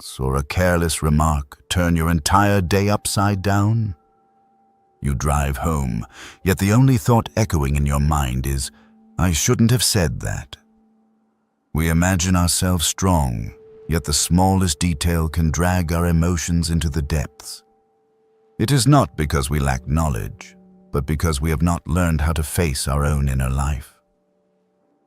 glance or a careless remark turn your entire day upside down? You drive home, yet the only thought echoing in your mind is, "I shouldn't have said that." We imagine ourselves strong, yet the smallest detail can drag our emotions into the depths. It is not because we lack knowledge, but because we have not learned how to face our own inner life.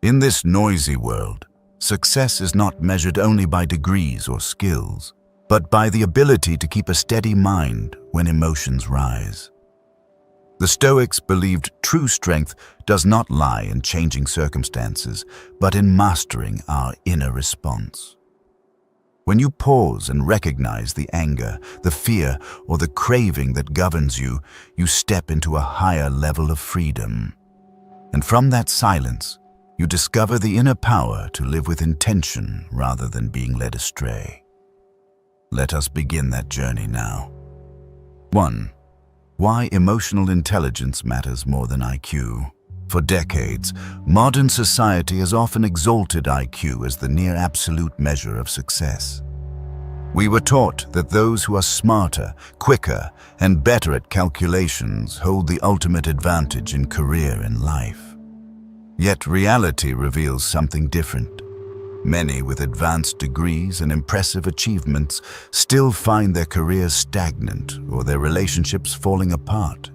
In this noisy world, success is not measured only by degrees or skills, but by the ability to keep a steady mind when emotions rise. The Stoics believed true strength does not lie in changing circumstances, but in mastering our inner response. When you pause and recognize the anger, the fear, or the craving that governs you, you step into a higher level of freedom. And from that silence, you discover the inner power to live with intention rather than being led astray. Let us begin that journey now. 1. Why emotional intelligence matters more than IQ. For decades, modern society has often exalted IQ as the near absolute measure of success. We were taught that those who are smarter, quicker, and better at calculations hold the ultimate advantage in career and life. Yet reality reveals something different. Many with advanced degrees and impressive achievements still find their careers stagnant or their relationships falling apart.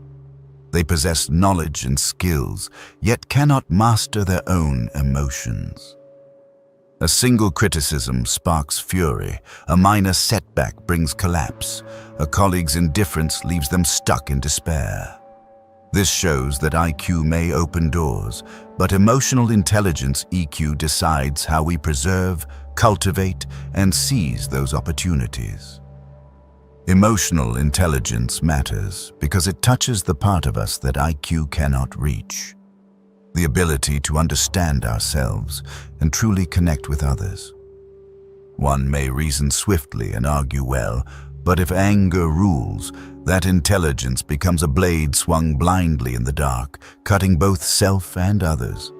They possess knowledge and skills, yet cannot master their own emotions. A single criticism sparks fury, a minor setback brings collapse, a colleague's indifference leaves them stuck in despair. This shows that IQ may open doors, but emotional intelligence EQ decides how we preserve, cultivate, and seize those opportunities. Emotional intelligence matters because it touches the part of us that IQ cannot reach. The ability to understand ourselves and truly connect with others. One may reason swiftly and argue well, but if anger rules, that intelligence becomes a blade swung blindly in the dark, cutting both self and others.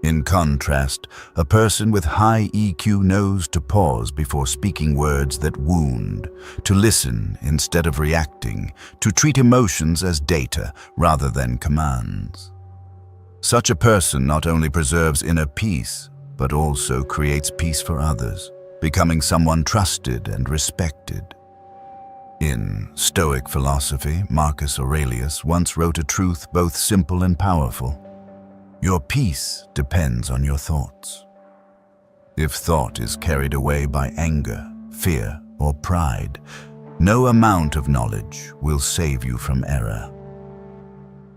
In contrast, a person with high EQ knows to pause before speaking words that wound, to listen instead of reacting, to treat emotions as data rather than commands. Such a person not only preserves inner peace, but also creates peace for others, becoming someone trusted and respected. In Stoic philosophy, Marcus Aurelius once wrote a truth both simple and powerful. Your peace depends on your thoughts. If thought is carried away by anger, fear, or pride, no amount of knowledge will save you from error.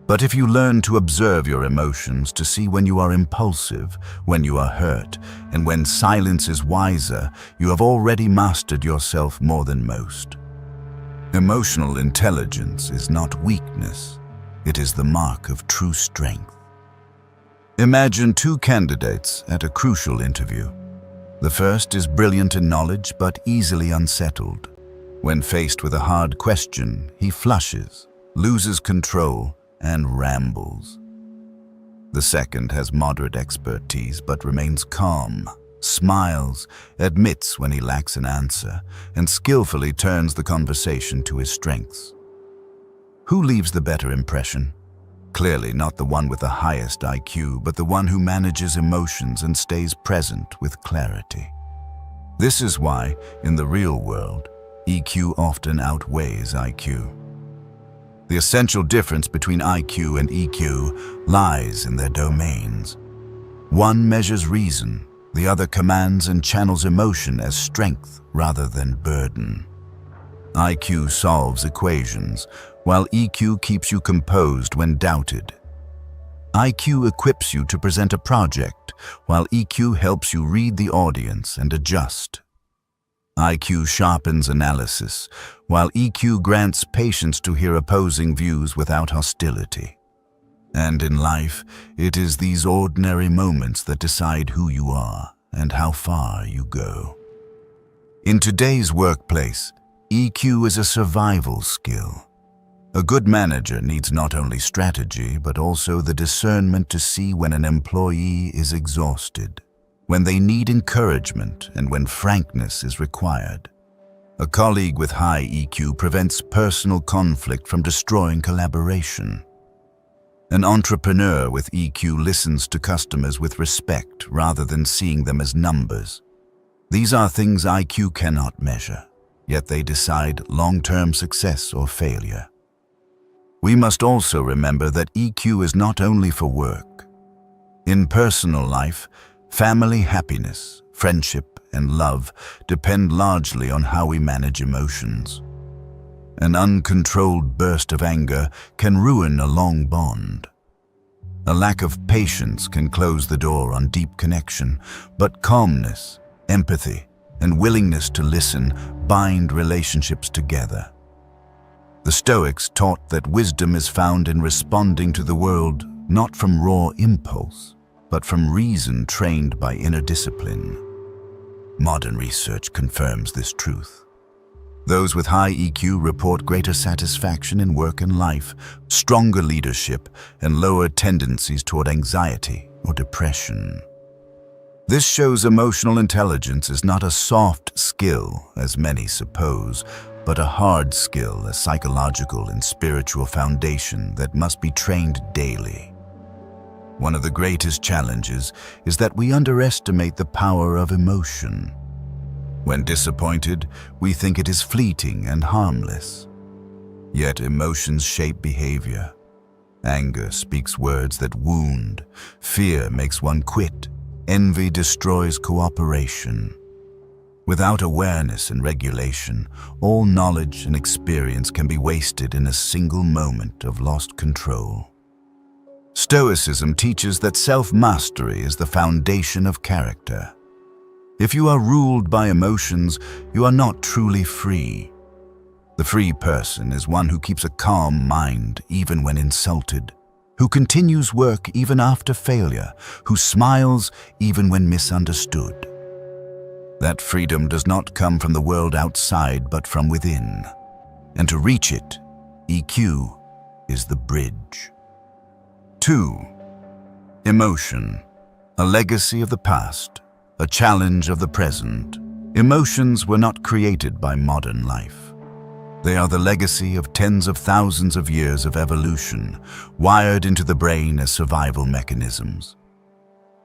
But if you learn to observe your emotions, to see when you are impulsive, when you are hurt, and when silence is wiser, you have already mastered yourself more than most. Emotional intelligence is not weakness, it is the mark of true strength. Imagine two candidates at a crucial interview. The first is brilliant in knowledge but easily unsettled. When faced with a hard question, he flushes, loses control, and rambles. The second has moderate expertise but remains calm, smiles, admits when he lacks an answer, and skillfully turns the conversation to his strengths. Who leaves the better impression? Clearly not the one with the highest IQ, but the one who manages emotions and stays present with clarity. This is why, in the real world, EQ often outweighs IQ. The essential difference between IQ and EQ lies in their domains. One measures reason, the other commands and channels emotion as strength rather than burden. IQ solves equations, while EQ keeps you composed when doubted. IQ equips you to present a project, while EQ helps you read the audience and adjust. IQ sharpens analysis, while EQ grants patience to hear opposing views without hostility. And in life, it is these ordinary moments that decide who you are and how far you go. In today's workplace, EQ is a survival skill. A good manager needs not only strategy, but also the discernment to see when an employee is exhausted. when they need encouragement and when frankness is required. A colleague with high EQ prevents personal conflict from destroying collaboration. An entrepreneur with EQ listens to customers with respect rather than seeing them as numbers. These are things IQ cannot measure, yet they decide long-term success or failure. We must also remember that EQ is not only for work. In personal life, family happiness, friendship, and love depend largely on how we manage emotions. An uncontrolled burst of anger can ruin a long bond. A lack of patience can close the door on deep connection, but calmness, empathy, and willingness to listen bind relationships together. The Stoics taught that wisdom is found in responding to the world not from raw impulse, but from reason trained by inner discipline. Modern research confirms this truth. Those with high EQ report greater satisfaction in work and life, stronger leadership, and lower tendencies toward anxiety or depression. This shows emotional intelligence is not a soft skill, as many suppose, but a hard skill, a psychological and spiritual foundation that must be trained daily. One of the greatest challenges is that we underestimate the power of emotion. When disappointed, we think it is fleeting and harmless. Yet emotions shape behavior. Anger speaks words that wound. Fear makes one quit. Envy destroys cooperation. Without awareness and regulation, all knowledge and experience can be wasted in a single moment of lost control. Stoicism teaches that self-mastery is the foundation of character. If you are ruled by emotions, you are not truly free. The free person is one who keeps a calm mind even when insulted, who continues work even after failure, who smiles even when misunderstood. That freedom does not come from the world outside, but from within. And to reach it, EQ is the bridge. 2. Emotion, a legacy of the past, a challenge of the present. Emotions were not created by modern life. They are the legacy of tens of thousands of years of evolution, wired into the brain as survival mechanisms.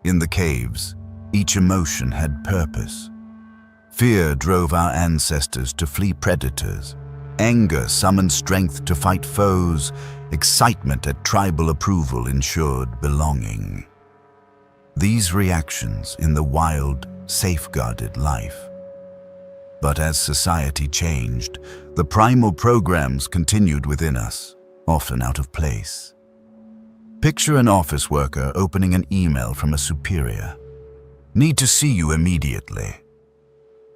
In the caves, each emotion had purpose. Fear drove our ancestors to flee predators. Anger summoned strength to fight foes. Excitement at tribal approval ensured belonging. These reactions in the wild safeguarded life. But as society changed, the primal programs continued within us, often out of place. Picture an office worker opening an email from a superior. Need to see you immediately.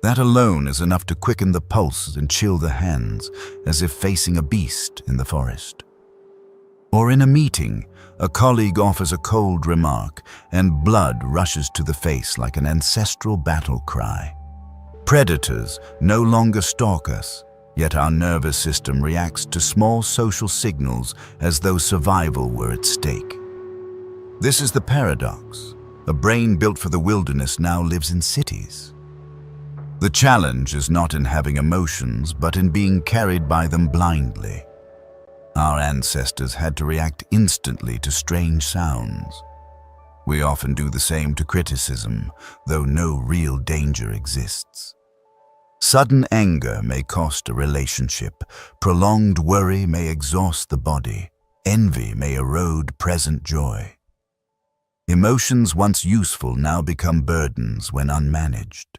That alone is enough to quicken the pulse and chill the hands, as if facing a beast in the forest. Or in a meeting, a colleague offers a cold remark, and blood rushes to the face like an ancestral battle cry. Predators no longer stalk us, yet our nervous system reacts to small social signals as though survival were at stake. This is the paradox. A brain built for the wilderness now lives in cities. The challenge is not in having emotions, but in being carried by them blindly. Our ancestors had to react instantly to strange sounds. We often do the same to criticism, though no real danger exists. Sudden anger may cost a relationship. Prolonged worry may exhaust the body. Envy may erode present joy. Emotions once useful now become burdens when unmanaged.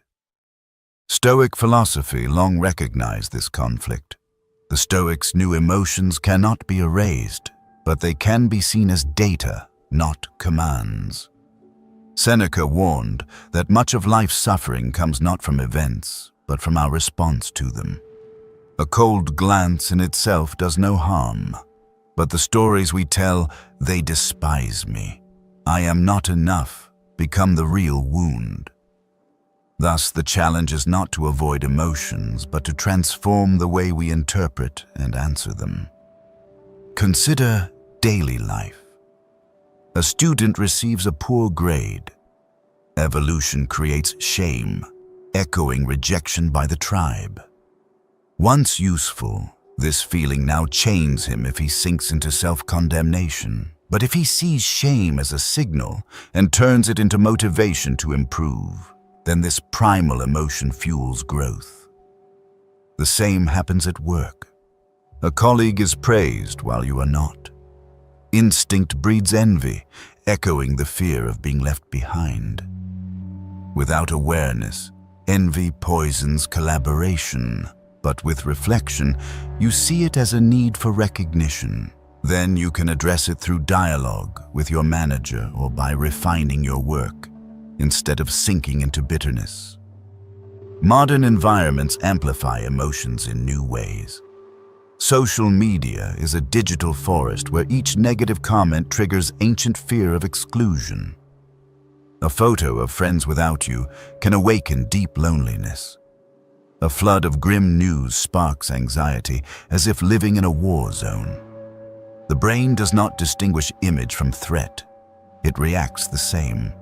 Stoic philosophy long recognized this conflict. The Stoics knew emotions cannot be erased, but they can be seen as data, not commands. Seneca warned that much of life's suffering comes not from events, but from our response to them. A cold glance in itself does no harm, but the stories we tell, they despise me. I am not enough, become the real wound. Thus, the challenge is not to avoid emotions, but to transform the way we interpret and answer them. Consider daily life. A student receives a poor grade. Evolution creates shame, echoing rejection by the tribe. Once useful, this feeling now chains him if he sinks into self-condemnation. But if he sees shame as a signal and turns it into motivation to improve, then this primal emotion fuels growth. The same happens at work. A colleague is praised while you are not. Instinct breeds envy, echoing the fear of being left behind. Without awareness, envy poisons collaboration, but with reflection, you see it as a need for recognition. Then you can address it through dialogue with your manager or by refining your work, instead of sinking into bitterness. Modern environments amplify emotions in new ways. Social media is a digital forest where each negative comment triggers ancient fear of exclusion. A photo of friends without you can awaken deep loneliness. A flood of grim news sparks anxiety, as if living in a war zone. The brain does not distinguish image from threat. It reacts the same.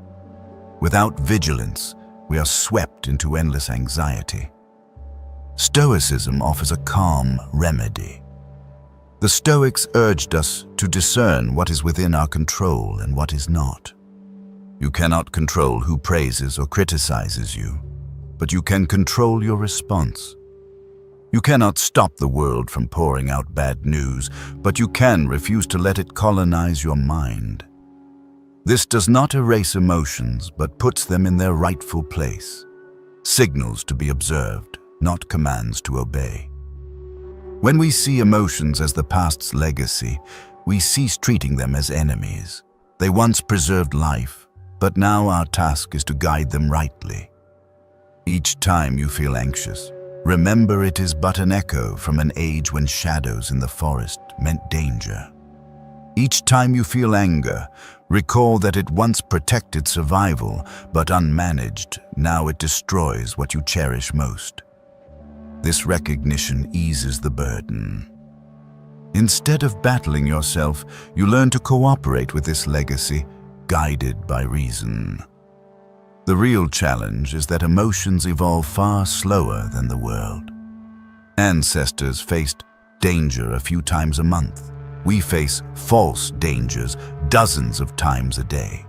Without vigilance, we are swept into endless anxiety. Stoicism offers a calm remedy. The Stoics urged us to discern what is within our control and what is not. You cannot control who praises or criticizes you, but you can control your response. You cannot stop the world from pouring out bad news, but you can refuse to let it colonize your mind. This does not erase emotions, but puts them in their rightful place. Signals to be observed, not commands to obey. When we see emotions as the past's legacy, we cease treating them as enemies. They once preserved life, but now our task is to guide them rightly. Each time you feel anxious, remember it is but an echo from an age when shadows in the forest meant danger. Each time you feel anger, recall that it once protected survival, but unmanaged, now it destroys what you cherish most. This recognition eases the burden. Instead of battling yourself, you learn to cooperate with this legacy, guided by reason. The real challenge is that emotions evolve far slower than the world. Ancestors faced danger a few times a month. We face false dangers dozens of times a day.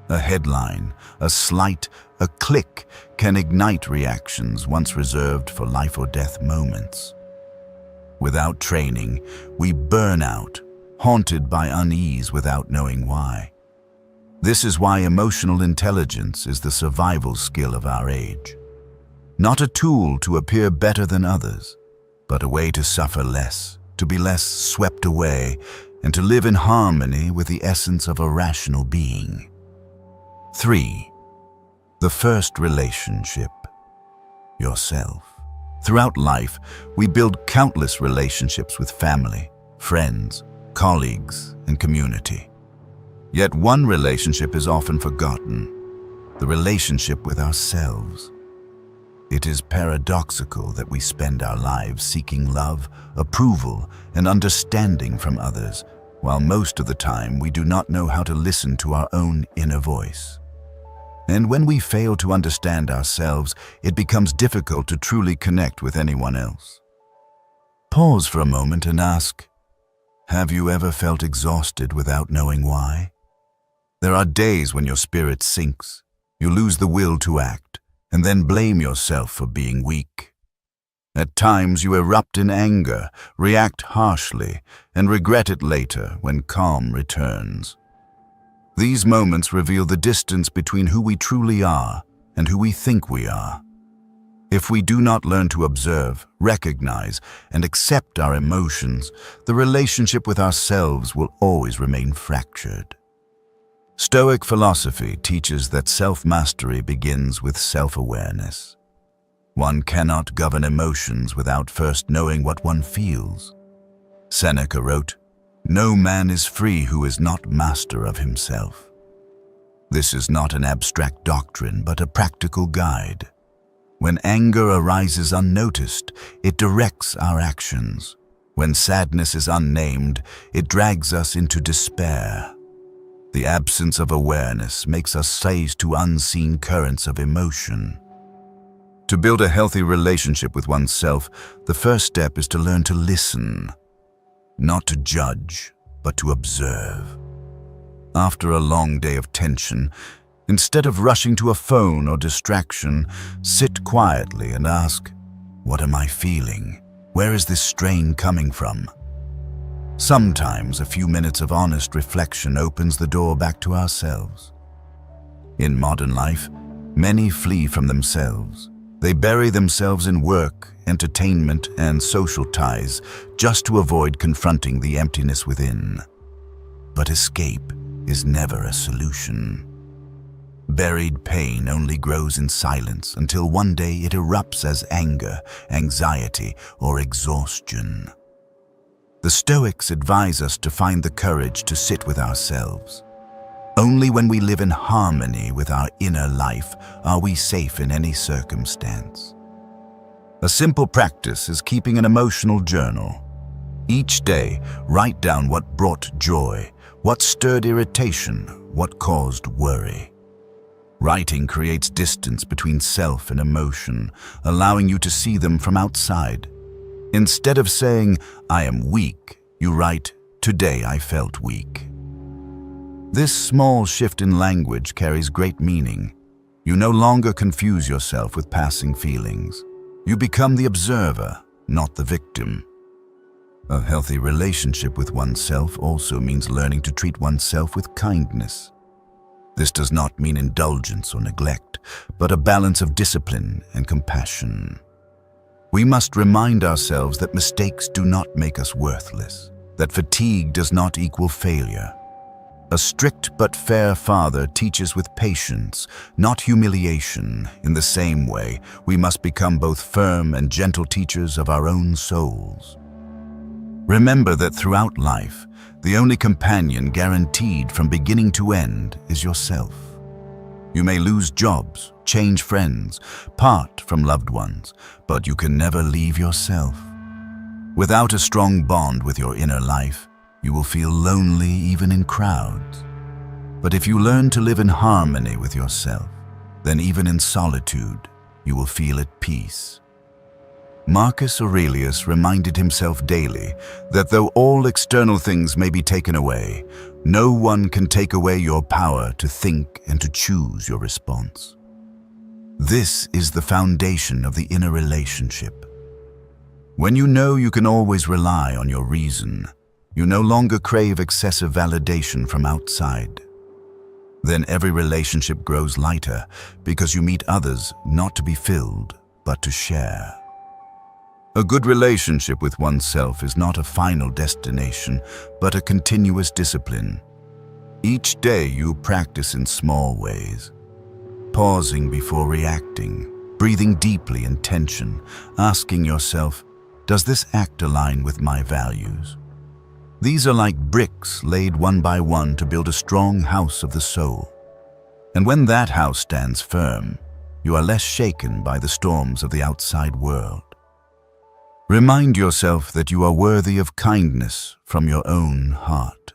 A headline, a slight, a click can ignite reactions once reserved for life or death moments. Without training, we burn out, haunted by unease without knowing why. This is why emotional intelligence is the survival skill of our age. Not a tool to appear better than others, but a way to suffer less, to be less swept away, and to live in harmony with the essence of a rational being. 3. The first relationship, yourself. Throughout life, we build countless relationships with family, friends, colleagues, and community. Yet one relationship is often forgotten, the relationship with ourselves. It is paradoxical that we spend our lives seeking love, approval, and understanding from others, while most of the time we do not know how to listen to our own inner voice. And when we fail to understand ourselves, it becomes difficult to truly connect with anyone else. Pause for a moment and ask, have you ever felt exhausted without knowing why? There are days when your spirit sinks, you lose the will to act, and then blame yourself for being weak. At times you erupt in anger, react harshly, and regret it later when calm returns. These moments reveal the distance between who we truly are and who we think we are. If we do not learn to observe, recognize, and accept our emotions, the relationship with ourselves will always remain fractured. Stoic philosophy teaches that self-mastery begins with self-awareness. One cannot govern emotions without first knowing what one feels. Seneca wrote, "No man is free who is not master of himself." This is not an abstract doctrine, but a practical guide. When anger arises unnoticed, it directs our actions. When sadness is unnamed, it drags us into despair. The The absence of awareness makes us slaves to unseen currents of emotion. To build a healthy relationship with oneself, the first step is to learn to listen, not to judge, but to observe. After a long day of tension, instead of rushing to a phone or distraction, sit quietly and ask, "What am I feeling? Where is this strain coming from?" Sometimes a few minutes of honest reflection opens the door back to ourselves. In modern life, many flee from themselves. They bury themselves in work, entertainment, and social ties just to avoid confronting the emptiness within. But escape is never a solution. Buried pain only grows in silence until one day it erupts as anger, anxiety, or exhaustion. The Stoics advise us to find the courage to sit with ourselves. Only when we live in harmony with our inner life are we safe in any circumstance. A simple practice is keeping an emotional journal. Each day, write down what brought joy, what stirred irritation, what caused worry. Writing creates distance between self and emotion, allowing you to see them from outside. Instead of saying, "I am weak," you write, "Today I felt weak." This small shift in language carries great meaning. You no longer confuse yourself with passing feelings. You become the observer, not the victim. A healthy relationship with oneself also means learning to treat oneself with kindness. This does not mean indulgence or neglect, but a balance of discipline and compassion. We must remind ourselves that mistakes do not make us worthless, that fatigue does not equal failure. A strict but fair father teaches with patience, not humiliation. In the same way, we must become both firm and gentle teachers of our own souls. Remember that throughout life, the only companion guaranteed from beginning to end is yourself. You may lose jobs, change friends, part from loved ones, but you can never leave yourself. Without a strong bond with your inner life, you will feel lonely even in crowds. But if you learn to live in harmony with yourself, then even in solitude, you will feel at peace. Marcus Aurelius reminded himself daily that though all external things may be taken away, no one can take away your power to think and to choose your response. This is the foundation of the inner relationship. When you know you can always rely on your reason, you no longer crave excessive validation from outside. Then every relationship grows lighter because you meet others not to be filled, but to share. A good relationship with oneself is not a final destination, but a continuous discipline. Each day you practice in small ways, pausing before reacting, breathing deeply in tension, asking yourself, does this act align with my values? These are like bricks laid one by one to build a strong house of the soul. And when that house stands firm, you are less shaken by the storms of the outside world. Remind yourself that you are worthy of kindness from your own heart.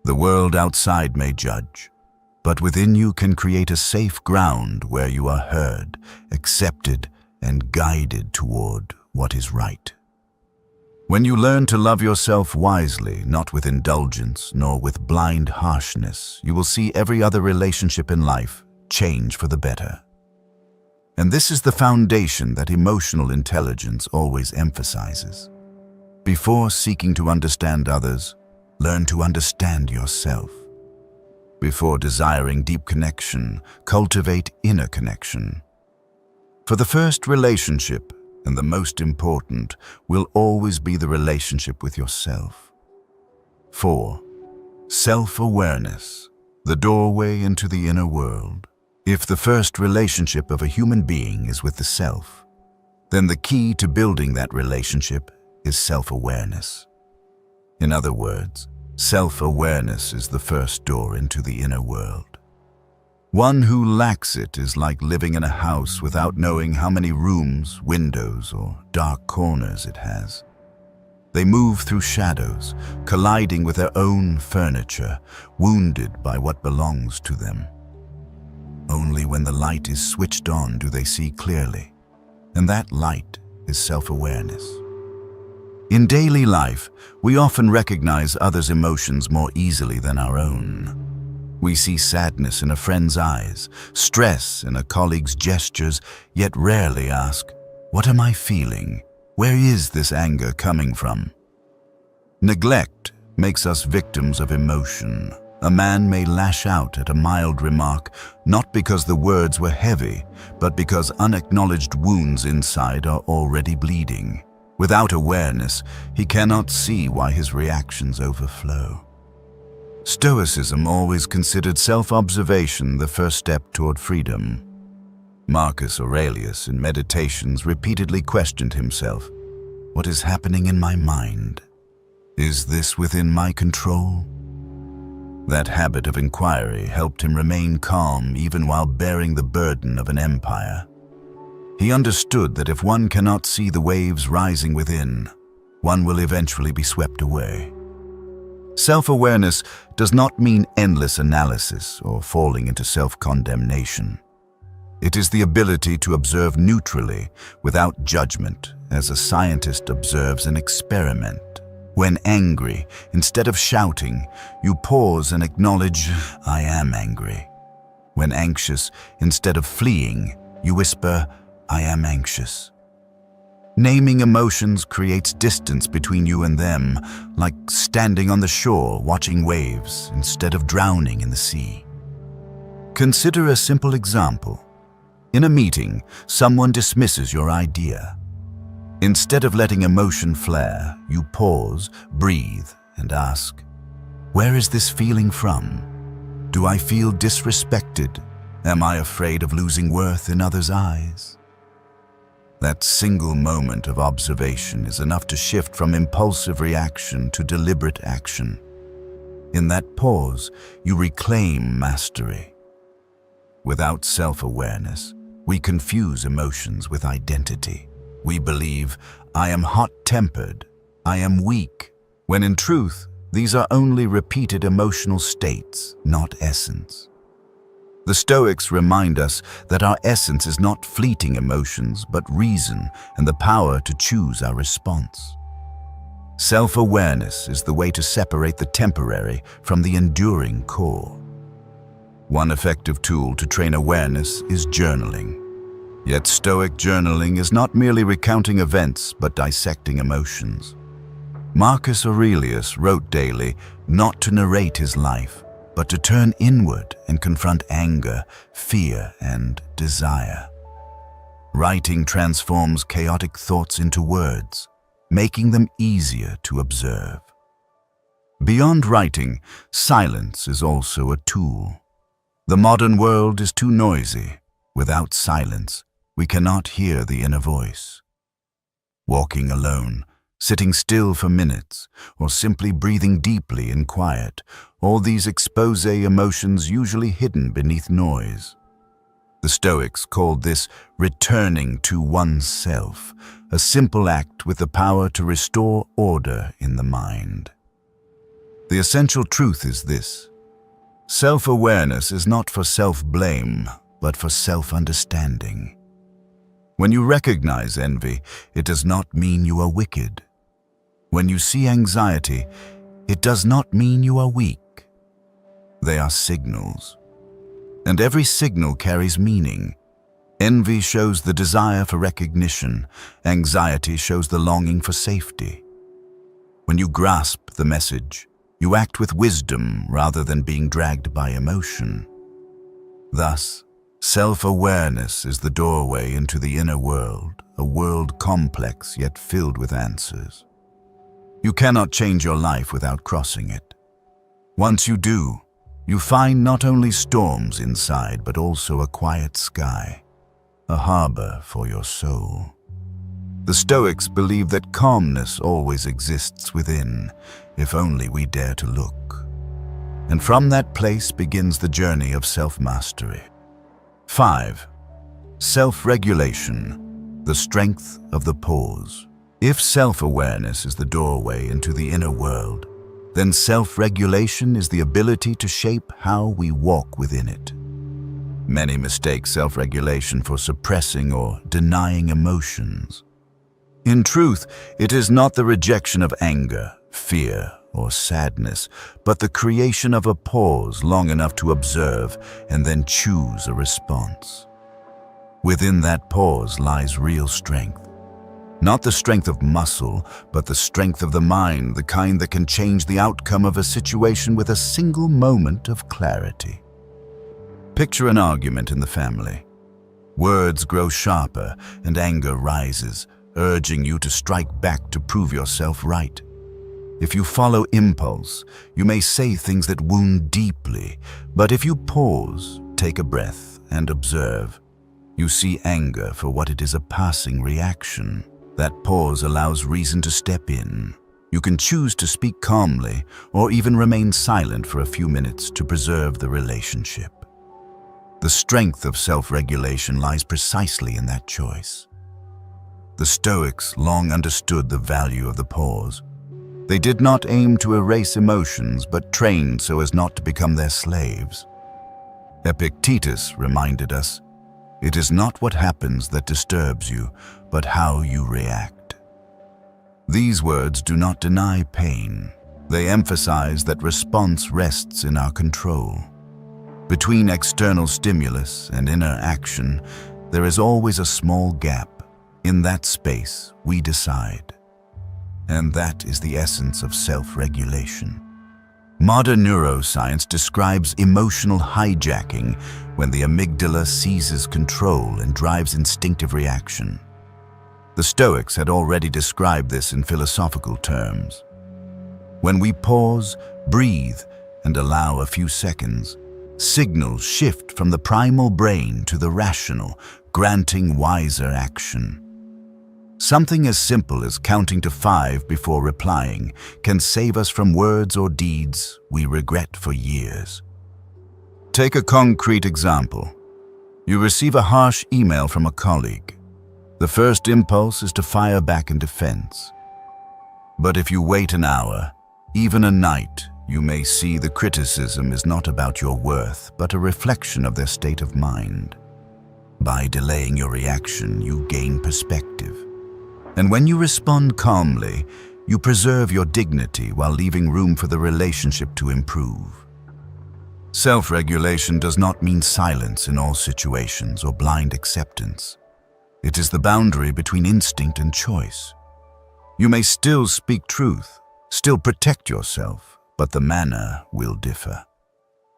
The world outside may judge, but within you can create a safe ground where you are heard, accepted, and guided toward what is right. When you learn to love yourself wisely, not with indulgence nor with blind harshness, you will see every other relationship in life change for the better. And this is the foundation that emotional intelligence always emphasizes. Before seeking to understand others, learn to understand yourself. Before desiring deep connection, cultivate inner connection. For the first relationship, and the most important, will always be the relationship with yourself. 4. Self-awareness, the doorway into the inner world. If the first relationship of a human being is with the self, then the key to building that relationship is self-awareness. In other words, self-awareness is the first door into the inner world. One who lacks it is like living in a house without knowing how many rooms, windows, or dark corners it has. They move through shadows, colliding with their own furniture, wounded by what belongs to them. Only when the light is switched on do they see clearly, and that light is self-awareness. In daily life, we often recognize others' emotions more easily than our own. We see sadness in a friend's eyes, stress in a colleague's gestures, yet rarely ask, "What am I feeling? Where is this anger coming from?" Neglect makes us victims of emotion. A man may lash out at a mild remark, not because the words were heavy, but because unacknowledged wounds inside are already bleeding. Without awareness, he cannot see why his reactions overflow. Stoicism always considered self-observation the first step toward freedom. Marcus Aurelius, in Meditations, repeatedly questioned himself, "What is happening in my mind? Is this within my control?" That habit of inquiry helped him remain calm even while bearing the burden of an empire. He understood that if one cannot see the waves rising within, one will eventually be swept away. Self-awareness does not mean endless analysis or falling into self-condemnation. It is the ability to observe neutrally, without judgment, as a scientist observes an experiment. When angry, instead of shouting, you pause and acknowledge, "I am angry." When anxious, instead of fleeing, you whisper, "I am anxious." Naming emotions creates distance between you and them, like standing on the shore watching waves instead of drowning in the sea. Consider a simple example. In a meeting, someone dismisses your idea. Instead of letting emotion flare, you pause, breathe, and ask, "Where is this feeling from? Do I feel disrespected? Am I afraid of losing worth in others' eyes?" That single moment of observation is enough to shift from impulsive reaction to deliberate action. In that pause, you reclaim mastery. Without self-awareness, we confuse emotions with identity. We believe, "I am hot-tempered, I am weak," when in truth, these are only repeated emotional states, not essence. The Stoics remind us that our essence is not fleeting emotions, but reason and the power to choose our response. Self-awareness is the way to separate the temporary from the enduring core. One effective tool to train awareness is journaling. Yet Stoic journaling is not merely recounting events, but dissecting emotions. Marcus Aurelius wrote daily not to narrate his life, but to turn inward and confront anger, fear, and desire. Writing transforms chaotic thoughts into words, making them easier to observe. Beyond writing, silence is also a tool. The modern world is too noisy. Without silence, we cannot hear the inner voice. Walking alone, sitting still for minutes, or simply breathing deeply in quiet, all these expose emotions usually hidden beneath noise. The Stoics called this returning to oneself, a simple act with the power to restore order in the mind. The essential truth is this: self-awareness is not for self-blame, but for self-understanding. When you recognize envy, it does not mean you are wicked. When you see anxiety, it does not mean you are weak. They are signals. And every signal carries meaning. Envy shows the desire for recognition. Anxiety shows the longing for safety. When you grasp the message, you act with wisdom rather than being dragged by emotion. Thus, self-awareness is the doorway into the inner world, a world complex yet filled with answers. You cannot change your life without crossing it. Once you do, you find not only storms inside, but also a quiet sky, a harbor for your soul. The Stoics believe that calmness always exists within, if only we dare to look. And from that place begins the journey of self-mastery. 5. Self-regulation, the strength of the pause. If self-awareness is the doorway into the inner world, then self-regulation is the ability to shape how we walk within it. Many mistake self-regulation for suppressing or denying emotions. In truth, it is not the rejection of anger, fear, or sadness, but the creation of a pause long enough to observe and then choose a response. Within that pause lies real strength. Not the strength of muscle, but the strength of the mind, the kind that can change the outcome of a situation with a single moment of clarity. Picture an argument in the family. Words grow sharper and anger rises, urging you to strike back to prove yourself right. If you follow impulse, you may say things that wound deeply, but if you pause, take a breath, and observe, you see anger for what it is, a passing reaction. That pause allows reason to step in. You can choose to speak calmly or even remain silent for a few minutes to preserve the relationship. The strength of self-regulation lies precisely in that choice. The Stoics long understood the value of the pause. They did not aim to erase emotions, but trained so as not to become their slaves. Epictetus reminded us, "It is not what happens that disturbs you, but how you react." These words do not deny pain. They emphasize that response rests in our control. Between external stimulus and inner action, there is always a small gap. In that space, we decide. And that is the essence of self-regulation. Modern neuroscience describes emotional hijacking when the amygdala seizes control and drives instinctive reaction. The Stoics had already described this in philosophical terms. When we pause, breathe, and allow a few seconds, signals shift from the primal brain to the rational, granting wiser action. Something as simple as counting to 5 before replying can save us from words or deeds we regret for years. Take a concrete example. You receive a harsh email from a colleague. The first impulse is to fire back in defense. But if you wait an hour, even a night, you may see the criticism is not about your worth, but a reflection of their state of mind. By delaying your reaction, you gain perspective. And when you respond calmly, you preserve your dignity while leaving room for the relationship to improve. Self-regulation does not mean silence in all situations or blind acceptance. It is the boundary between instinct and choice. You may still speak truth, still protect yourself, but the manner will differ.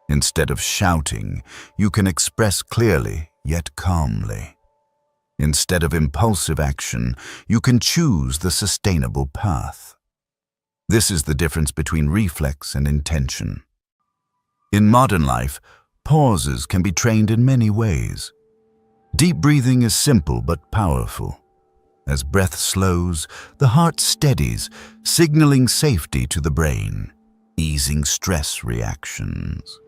Instead of shouting, you can express clearly yet calmly. Instead of impulsive action, you can choose the sustainable path. This is the difference between reflex and intention. In modern life, pauses can be trained in many ways. Deep breathing is simple but powerful. As breath slows, the heart steadies, signaling safety to the brain, easing stress reactions.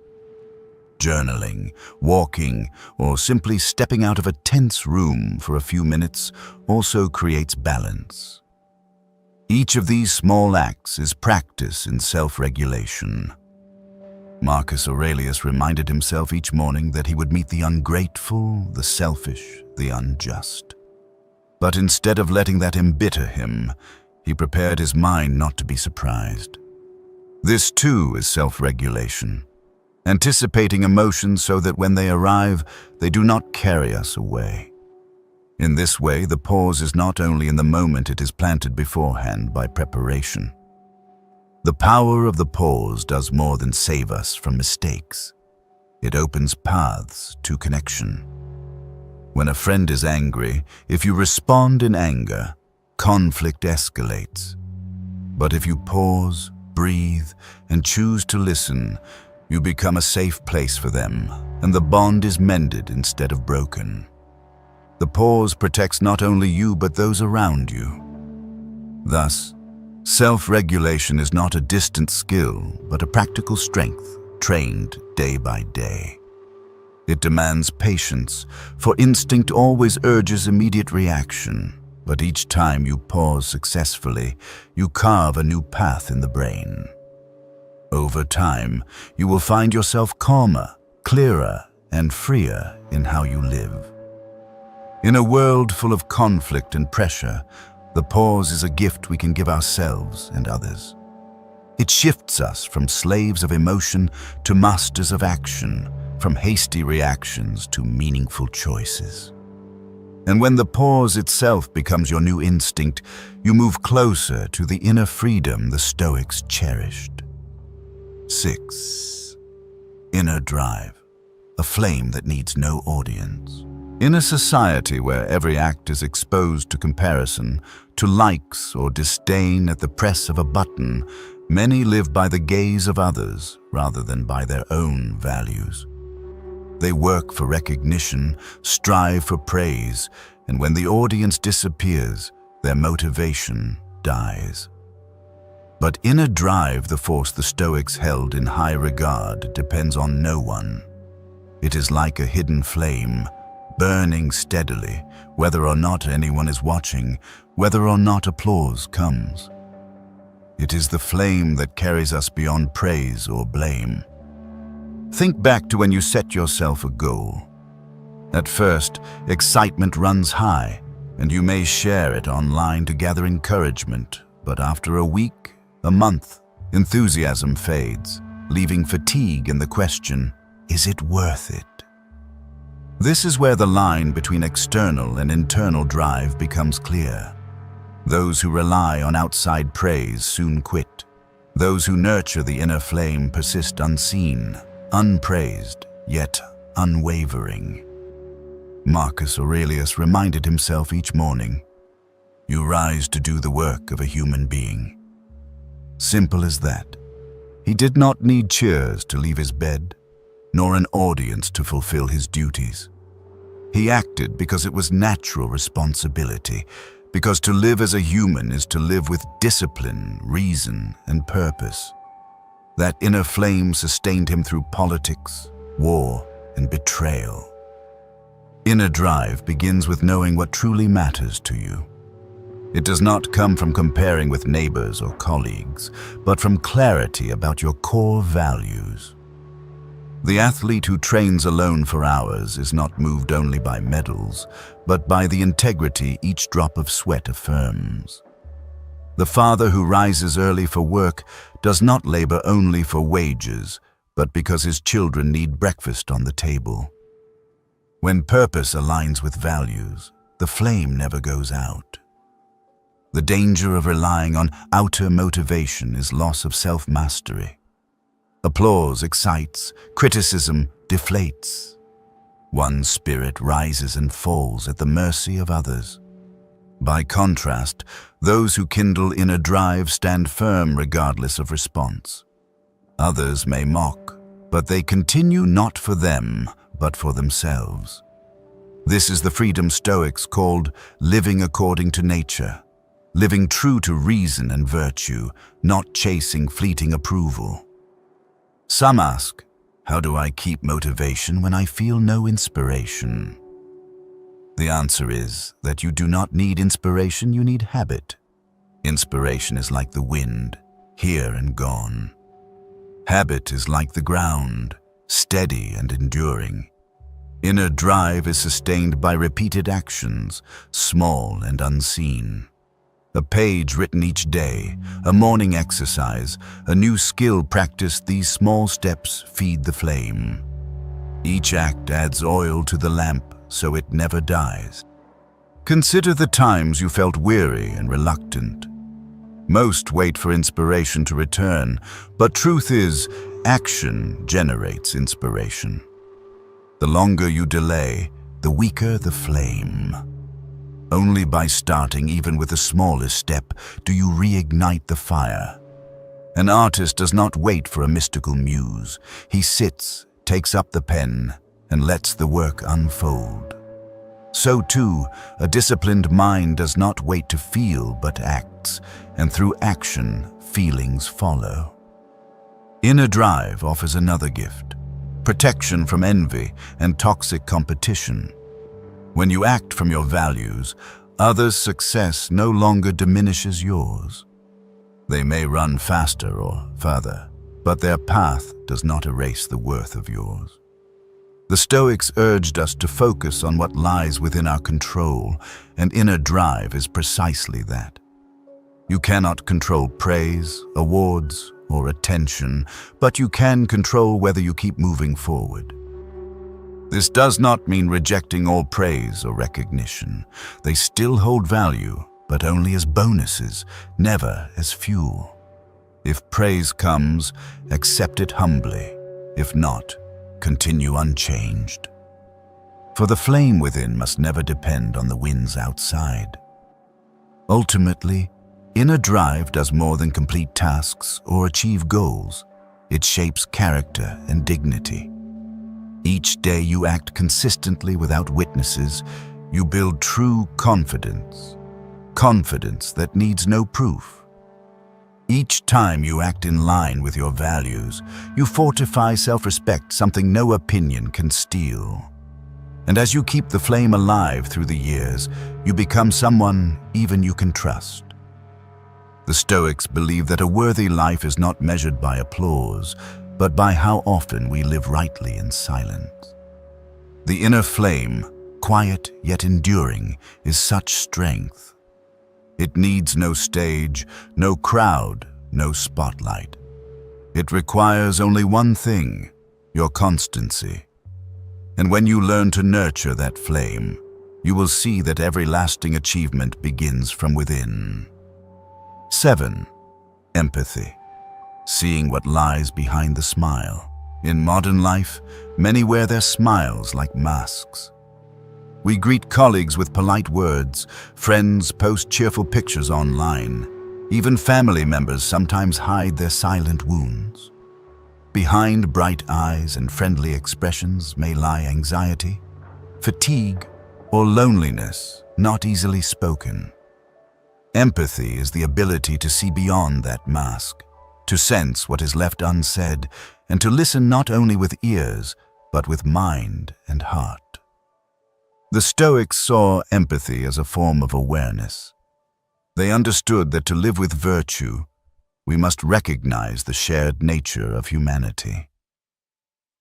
Journaling, walking, or simply stepping out of a tense room for a few minutes also creates balance. Each of these small acts is practice in self-regulation. Marcus Aurelius reminded himself each morning that he would meet the ungrateful, the selfish, the unjust. But instead of letting that embitter him, he prepared his mind not to be surprised. This too is self-regulation. Anticipating emotions so that when they arrive, they do not carry us away. In this way, the pause is not only in the moment, it is planted beforehand by preparation. The power of the pause does more than save us from mistakes. It opens paths to connection. When a friend is angry, if you respond in anger, conflict escalates. But if you pause, breathe, and choose to listen, you become a safe place for them, and the bond is mended instead of broken. The pause protects not only you but those around you. Thus, self-regulation is not a distant skill, but a practical strength trained day by day. It demands patience, for instinct always urges immediate reaction. But each time you pause successfully, you carve a new path in the brain. Over time, you will find yourself calmer, clearer, and freer in how you live. In a world full of conflict and pressure, the pause is a gift we can give ourselves and others. It shifts us from slaves of emotion to masters of action, from hasty reactions to meaningful choices. And when the pause itself becomes your new instinct, you move closer to the inner freedom the Stoics cherished. 6. Inner drive, a flame that needs no audience. In a society where every act is exposed to comparison, to likes or disdain at the press of a button, many live by the gaze of others rather than by their own values. They work for recognition, strive for praise, and when the audience disappears, their motivation dies. But inner drive, the force the Stoics held in high regard, depends on no one. It is like a hidden flame, burning steadily, whether or not anyone is watching, whether or not applause comes. It is the flame that carries us beyond praise or blame. Think back to when you set yourself a goal. At first, excitement runs high, and you may share it online to gather encouragement, but after a week, a month, enthusiasm fades, leaving fatigue and the question, is it worth it? This is where the line between external and internal drive becomes clear. Those who rely on outside praise soon quit. Those who nurture the inner flame persist unseen, unpraised, yet unwavering. Marcus Aurelius reminded himself each morning, "You rise to do the work of a human being." Simple as that. He did not need cheers to leave his bed, nor an audience to fulfill his duties. He acted because it was natural responsibility, because to live as a human is to live with discipline, reason, and purpose. That inner flame sustained him through politics, war, and betrayal. Inner drive begins with knowing what truly matters to you. It does not come from comparing with neighbors or colleagues, but from clarity about your core values. The athlete who trains alone for hours is not moved only by medals, but by the integrity each drop of sweat affirms. The father who rises early for work does not labor only for wages, but because his children need breakfast on the table. When purpose aligns with values, the flame never goes out. The danger of relying on outer motivation is loss of self-mastery. Applause excites, criticism deflates. One's spirit rises and falls at the mercy of others. By contrast, those who kindle inner drive stand firm regardless of response. Others may mock, but they continue not for them, but for themselves. This is the freedom Stoics called living according to nature, living true to reason and virtue, not chasing fleeting approval. Some ask, how do I keep motivation when I feel no inspiration? The answer is that you do not need inspiration, you need habit. Inspiration is like the wind, here and gone. Habit is like the ground, steady and enduring. Inner drive is sustained by repeated actions, small and unseen. A page written each day, a morning exercise, a new skill practiced, these small steps feed the flame. Each act adds oil to the lamp so it never dies. Consider the times you felt weary and reluctant. Most wait for inspiration to return, but truth is, action generates inspiration. The longer you delay, the weaker the flame. Only by starting, even with the smallest step, do you reignite the fire. An artist does not wait for a mystical muse. He sits, takes up the pen, and lets the work unfold. So too, a disciplined mind does not wait to feel but acts, and through action, feelings follow. Inner drive offers another gift: protection from envy and toxic competition. When you act from your values, Others' success no longer diminishes yours. They may run faster or further, but their path does not erase the worth of yours. The Stoics urged us to focus on what lies within our control, and inner drive is precisely that. You cannot control praise, awards, or attention, but you can control whether you keep moving forward. This does not mean rejecting all praise or recognition. They still hold value, but only as bonuses, never as fuel. If praise comes, accept it humbly. If not, continue unchanged. For the flame within must never depend on the winds outside. Ultimately, inner drive does more than complete tasks or achieve goals. It shapes character and dignity. Each day you act consistently without witnesses, you build true confidence. Confidence that needs no proof. Each time you act in line with your values, you fortify self-respect, something no opinion can steal. And as you keep the flame alive through the years, you become someone even you can trust. The Stoics believe that a worthy life is not measured by applause, but by how often we live rightly in silence. The inner flame, quiet yet enduring, is such strength. It needs no stage, no crowd, no spotlight. It requires only one thing, your constancy. And when you learn to nurture that flame, you will see that every lasting achievement begins from within. 7. Empathy. Seeing what lies behind the smile. In modern life, many wear their smiles like masks. We greet colleagues with polite words, friends post cheerful pictures online. Even family members sometimes hide their silent wounds. Behind bright eyes and friendly expressions may lie anxiety, fatigue, or loneliness not easily spoken. Empathy is the ability to see beyond that mask, to sense what is left unsaid, and to listen not only with ears, but with mind and heart. The Stoics saw empathy as a form of awareness. They understood that to live with virtue, we must recognize the shared nature of humanity.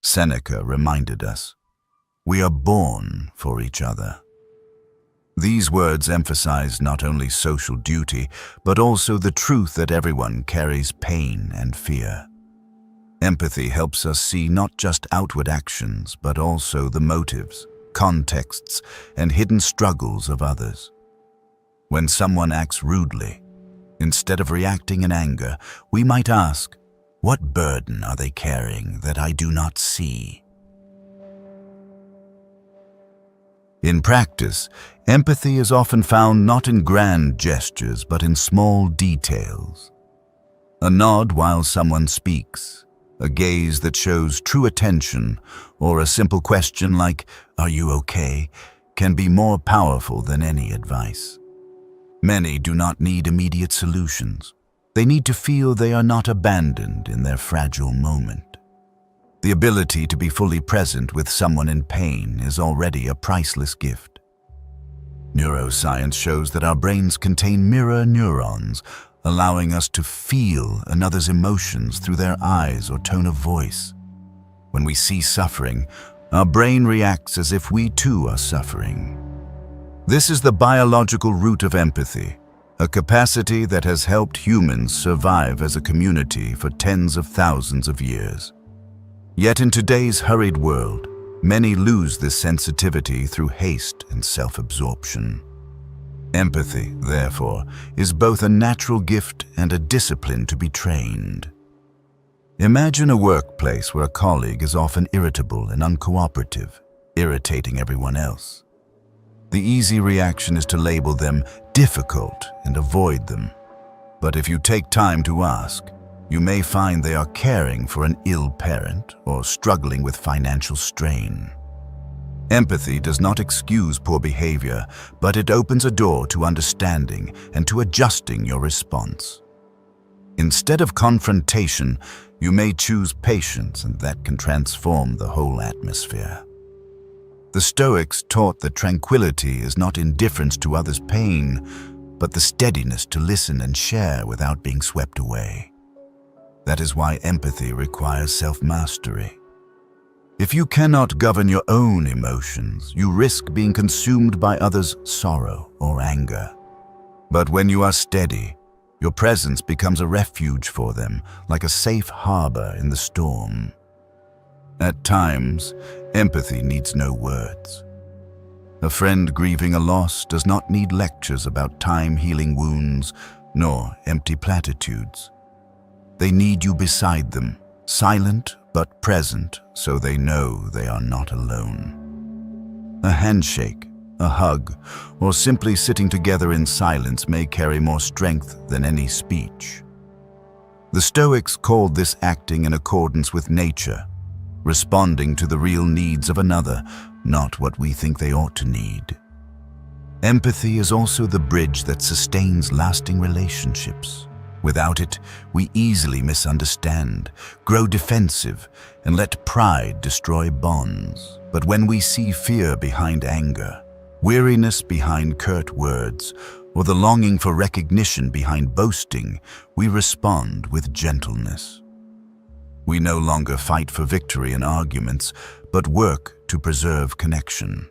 Seneca reminded us, we are born for each other. These words emphasize not only social duty, but also the truth that everyone carries pain and fear. Empathy helps us see not just outward actions, but also the motives, contexts, and hidden struggles of others. When someone acts rudely, instead of reacting in anger, we might ask, what burden are they carrying that I do not see? In practice, empathy is often found not in grand gestures, but in small details. A nod while someone speaks, a gaze that shows true attention, or a simple question like, "Are you okay?" can be more powerful than any advice. Many do not need immediate solutions. They need to feel they are not abandoned in their fragile moment. The ability to be fully present with someone in pain is already a priceless gift. Neuroscience shows that our brains contain mirror neurons, allowing us to feel another's emotions through their eyes or tone of voice. When we see suffering, our brain reacts as if we too are suffering. This is the biological root of empathy, a capacity that has helped humans survive as a community for tens of thousands of years. Yet in today's hurried world, many lose this sensitivity through haste and self-absorption. Empathy, therefore, is both a natural gift and a discipline to be trained. Imagine a workplace where a colleague is often irritable and uncooperative, irritating everyone else. The easy reaction is to label them difficult and avoid them. But if you take time to ask, you may find they are caring for an ill parent or struggling with financial strain. Empathy does not excuse poor behavior, but it opens a door to understanding and to adjusting your response. Instead of confrontation, you may choose patience, and that can transform the whole atmosphere. The Stoics taught that tranquility is not indifference to others' pain, but the steadiness to listen and share without being swept away. That is why empathy requires self-mastery. If you cannot govern your own emotions, you risk being consumed by others' sorrow or anger. But when you are steady, your presence becomes a refuge for them, like a safe harbor in the storm. At times, empathy needs no words. A friend grieving a loss does not need lectures about time healing wounds, nor empty platitudes. They need you beside them, silent but present, so they know they are not alone. A handshake, a hug, or simply sitting together in silence may carry more strength than any speech. The Stoics called this acting in accordance with nature, responding to the real needs of another, not what we think they ought to need. Empathy is also the bridge that sustains lasting relationships. Without it, we easily misunderstand, grow defensive, and let pride destroy bonds. But when we see fear behind anger, weariness behind curt words, or the longing for recognition behind boasting, we respond with gentleness. We no longer fight for victory in arguments, but work to preserve connection.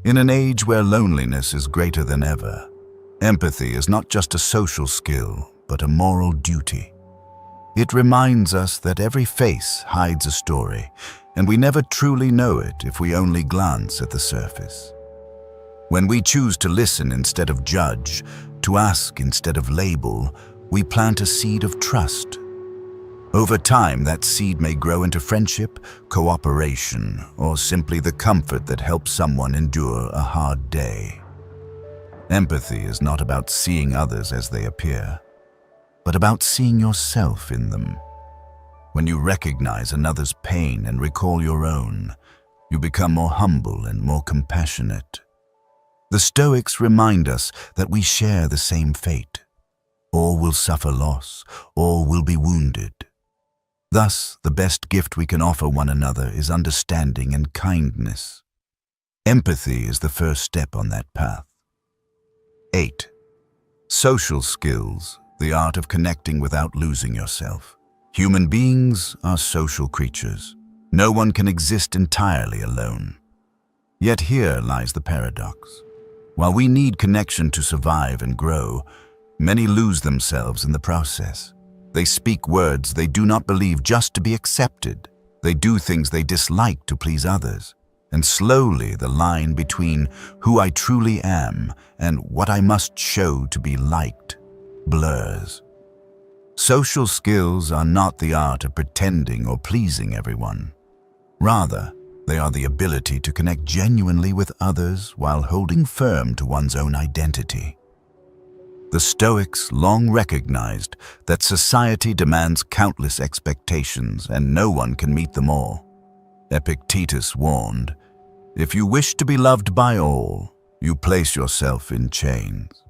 In an age where loneliness is greater than ever, empathy is not just a social skill, but a moral duty. It reminds us that every face hides a story, and we never truly know it if we only glance at the surface. When we choose to listen instead of judge, to ask instead of label, we plant a seed of trust. Over time, that seed may grow into friendship, cooperation, or simply the comfort that helps someone endure a hard day. Empathy is not about seeing others as they appear, but about seeing yourself in them. When you recognize another's pain and recall your own, you become more humble and more compassionate. The Stoics remind us that we share the same fate. All will suffer loss, all will be wounded. Thus, the best gift we can offer one another is understanding and kindness. Empathy is the first step on that path. 8. Social skills, the art of connecting without losing yourself. Human beings are social creatures. No one can exist entirely alone. Yet here lies the paradox. While we need connection to survive and grow, many lose themselves in the process. They speak words they do not believe just to be accepted. They do things they dislike to please others. And slowly the line between who I truly am and what I must show to be liked blurs. Social skills are not the art of pretending or pleasing everyone. Rather, they are the ability to connect genuinely with others while holding firm to one's own identity. The Stoics long recognized that society demands countless expectations and no one can meet them all. Epictetus warned, "If you wish to be loved by all, you place yourself in chains."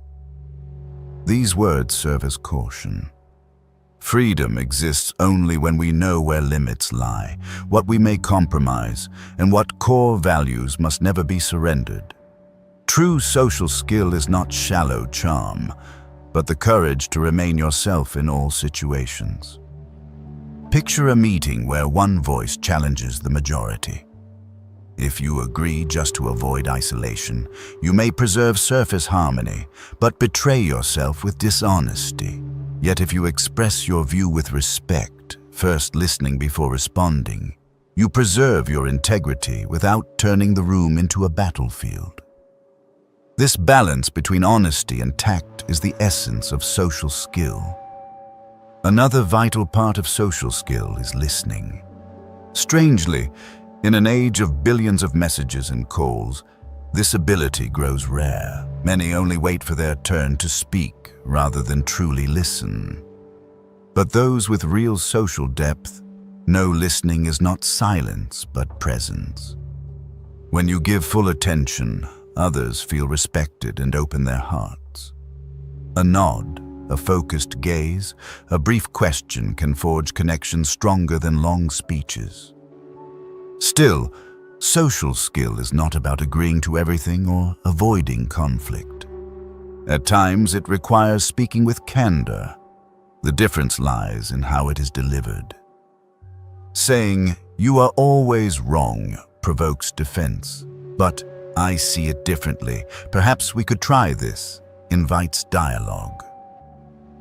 These words serve as caution. Freedom exists only when we know where limits lie, what we may compromise, and what core values must never be surrendered. True social skill is not shallow charm, but the courage to remain yourself in all situations. Picture a meeting where one voice challenges the majority. If you agree just to avoid isolation, you may preserve surface harmony, but betray yourself with dishonesty. Yet if you express your view with respect, first listening before responding, you preserve your integrity without turning the room into a battlefield. This balance between honesty and tact is the essence of social skill. Another vital part of social skill is listening. Strangely, in an age of billions of messages and calls, this ability grows rare. Many only wait for their turn to speak rather than truly listen. But those with real social depth know listening is not silence but presence. When you give full attention, others feel respected and open their hearts. A nod, a focused gaze, a brief question can forge connections stronger than long speeches. Still, Social skill is not about agreeing to everything or avoiding conflict. At times, it requires speaking with candor. The difference lies in how it is delivered. Saying, "You are always wrong," provokes defense. But "I see it differently. Perhaps we could try this," invites dialogue.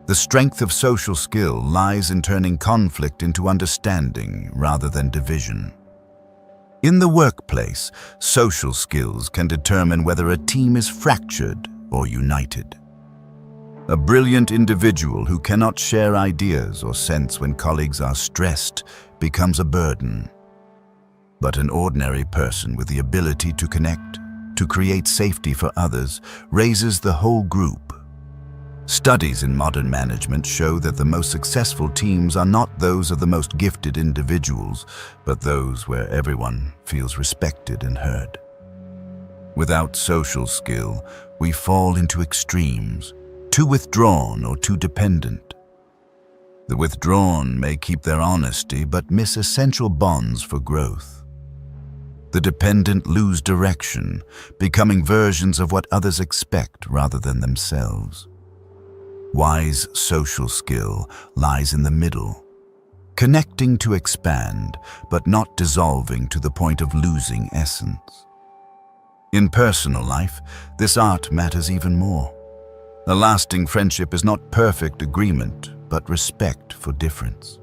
The strength of social skill lies in turning conflict into understanding rather than division. In the workplace, social skills can determine whether a team is fractured or united. A brilliant individual who cannot share ideas or sense when colleagues are stressed becomes a burden. But an ordinary person with the ability to connect, to create safety for others, raises the whole group. Studies in modern management show that the most successful teams are not those of the most gifted individuals, but those where everyone feels respected and heard. Without social skill, we fall into extremes, too withdrawn or too dependent. The withdrawn may keep their honesty but miss essential bonds for growth. The dependent lose direction, becoming versions of what others expect rather than themselves. Wise social skill lies in the middle, connecting to expand, but not dissolving to the point of losing essence. In personal life, this art matters even more. A lasting friendship is not perfect agreement, but respect for difference.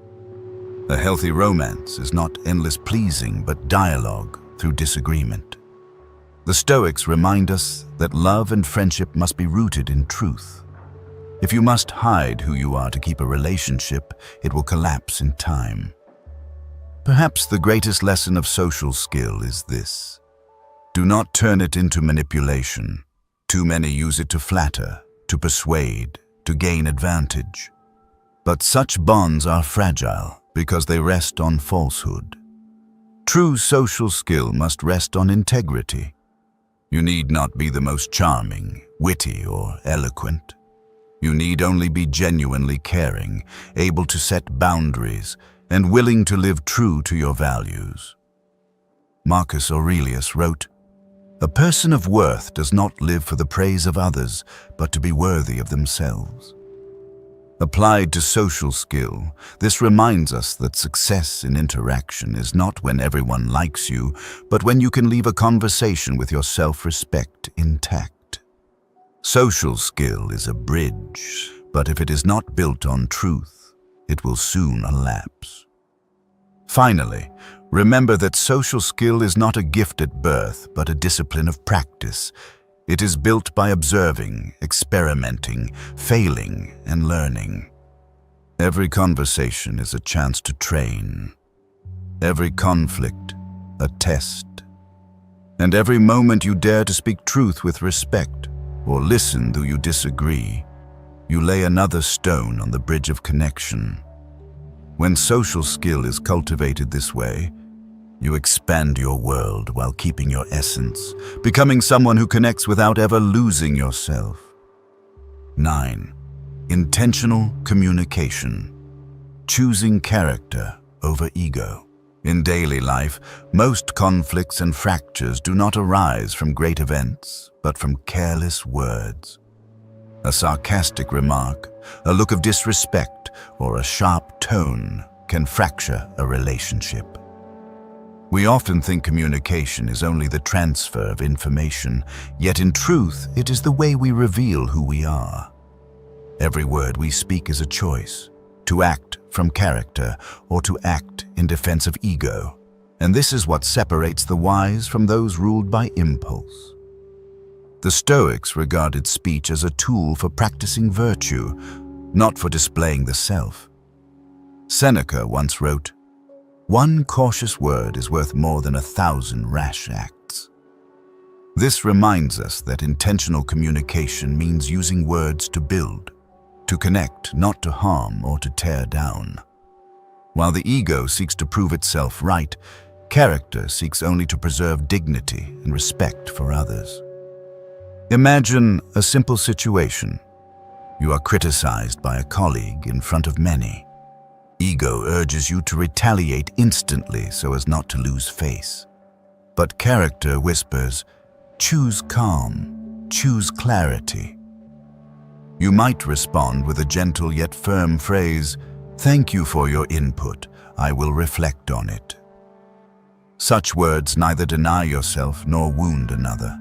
A healthy romance is not endless pleasing, but dialogue through disagreement. The Stoics remind us that love and friendship must be rooted in truth. If you must hide who you are to keep a relationship, it will collapse in time. Perhaps the greatest lesson of social skill is this: do not turn it into manipulation. Too many use it to flatter, to persuade, to gain advantage. But such bonds are fragile because they rest on falsehood. True social skill must rest on integrity. You need not be the most charming, witty, or eloquent. You need only be genuinely caring, able to set boundaries, and willing to live true to your values. Marcus Aurelius wrote, "A person of worth does not live for the praise of others, but to be worthy of themselves." Applied to social skill, this reminds us that success in interaction is not when everyone likes you, but when you can leave a conversation with your self-respect intact. Social skill is a bridge, but if it is not built on truth, it will soon elapse. Finally, remember that social skill is not a gift at birth, but a discipline of practice. It is built by observing, experimenting, failing, and learning. Every conversation is a chance to train. Every conflict, a test. And every moment you dare to speak truth with respect, or listen though you disagree, you lay another stone on the bridge of connection. When social skill is cultivated this way, you expand your world while keeping your essence, becoming someone who connects without ever losing yourself. 9. Intentional communication. Choosing character over ego. In daily life, most conflicts and fractures do not arise from great events, but from careless words. A sarcastic remark, a look of disrespect, or a sharp tone can fracture a relationship. We often think communication is only the transfer of information, yet in truth, it is the way we reveal who we are. Every word we speak is a choice, to act from character or to act in defense of ego, and this is what separates the wise from those ruled by impulse. The Stoics regarded speech as a tool for practicing virtue, not for displaying the self. Seneca once wrote, "One cautious word is worth more than 1,000 rash acts." This reminds us that intentional communication means using words to build, to connect, not to harm or to tear down. While the ego seeks to prove itself right, character seeks only to preserve dignity and respect for others. Imagine a simple situation. You are criticized by a colleague in front of many. Ego urges you to retaliate instantly so as not to lose face. But character whispers, choose calm, choose clarity. You might respond with a gentle yet firm phrase, thank you for your input, I will reflect on it. Such words neither deny yourself nor wound another.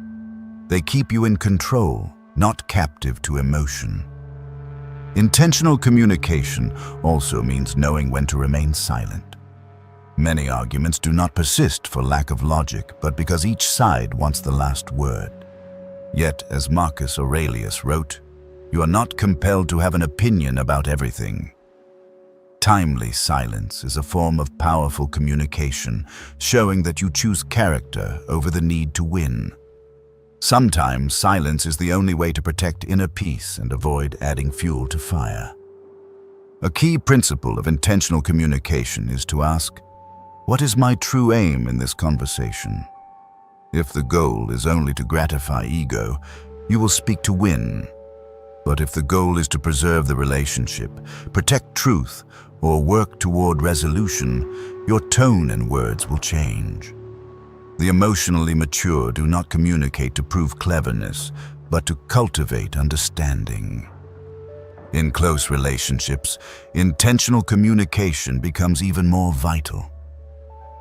They keep you in control, not captive to emotion. Intentional communication also means knowing when to remain silent. Many arguments do not persist for lack of logic, but because each side wants the last word. Yet, as Marcus Aurelius wrote, you are not compelled to have an opinion about everything. Timely silence is a form of powerful communication, showing that you choose character over the need to win. Sometimes silence is the only way to protect inner peace and avoid adding fuel to fire. A key principle of intentional communication is to ask, what is my true aim in this conversation? If the goal is only to gratify ego, you will speak to win. But if the goal is to preserve the relationship, protect truth, or work toward resolution, your tone and words will change. The emotionally mature do not communicate to prove cleverness, but to cultivate understanding. In close relationships, intentional communication becomes even more vital.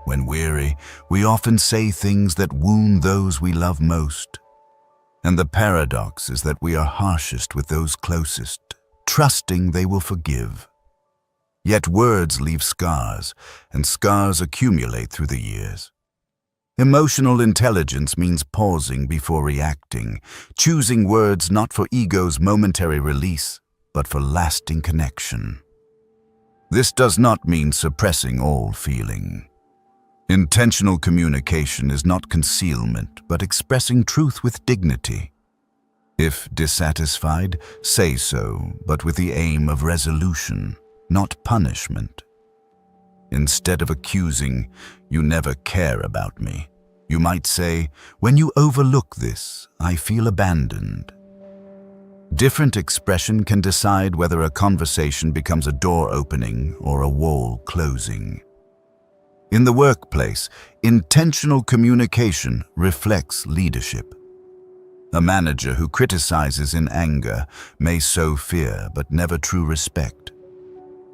When weary, we often say things that wound those we love most. And the paradox is that we are harshest with those closest, trusting they will forgive. Yet words leave scars, and scars accumulate through the years. Emotional intelligence means pausing before reacting, choosing words not for ego's momentary release, but for lasting connection. This does not mean suppressing all feeling. Intentional communication is not concealment, but expressing truth with dignity. If dissatisfied, say so, but with the aim of resolution, not punishment. Instead of accusing, you never care about me, you might say, when you overlook this, I feel abandoned. Different expression can decide whether a conversation becomes a door opening or a wall closing. In the workplace, intentional communication reflects leadership. A manager who criticizes in anger may sow fear but never true respect.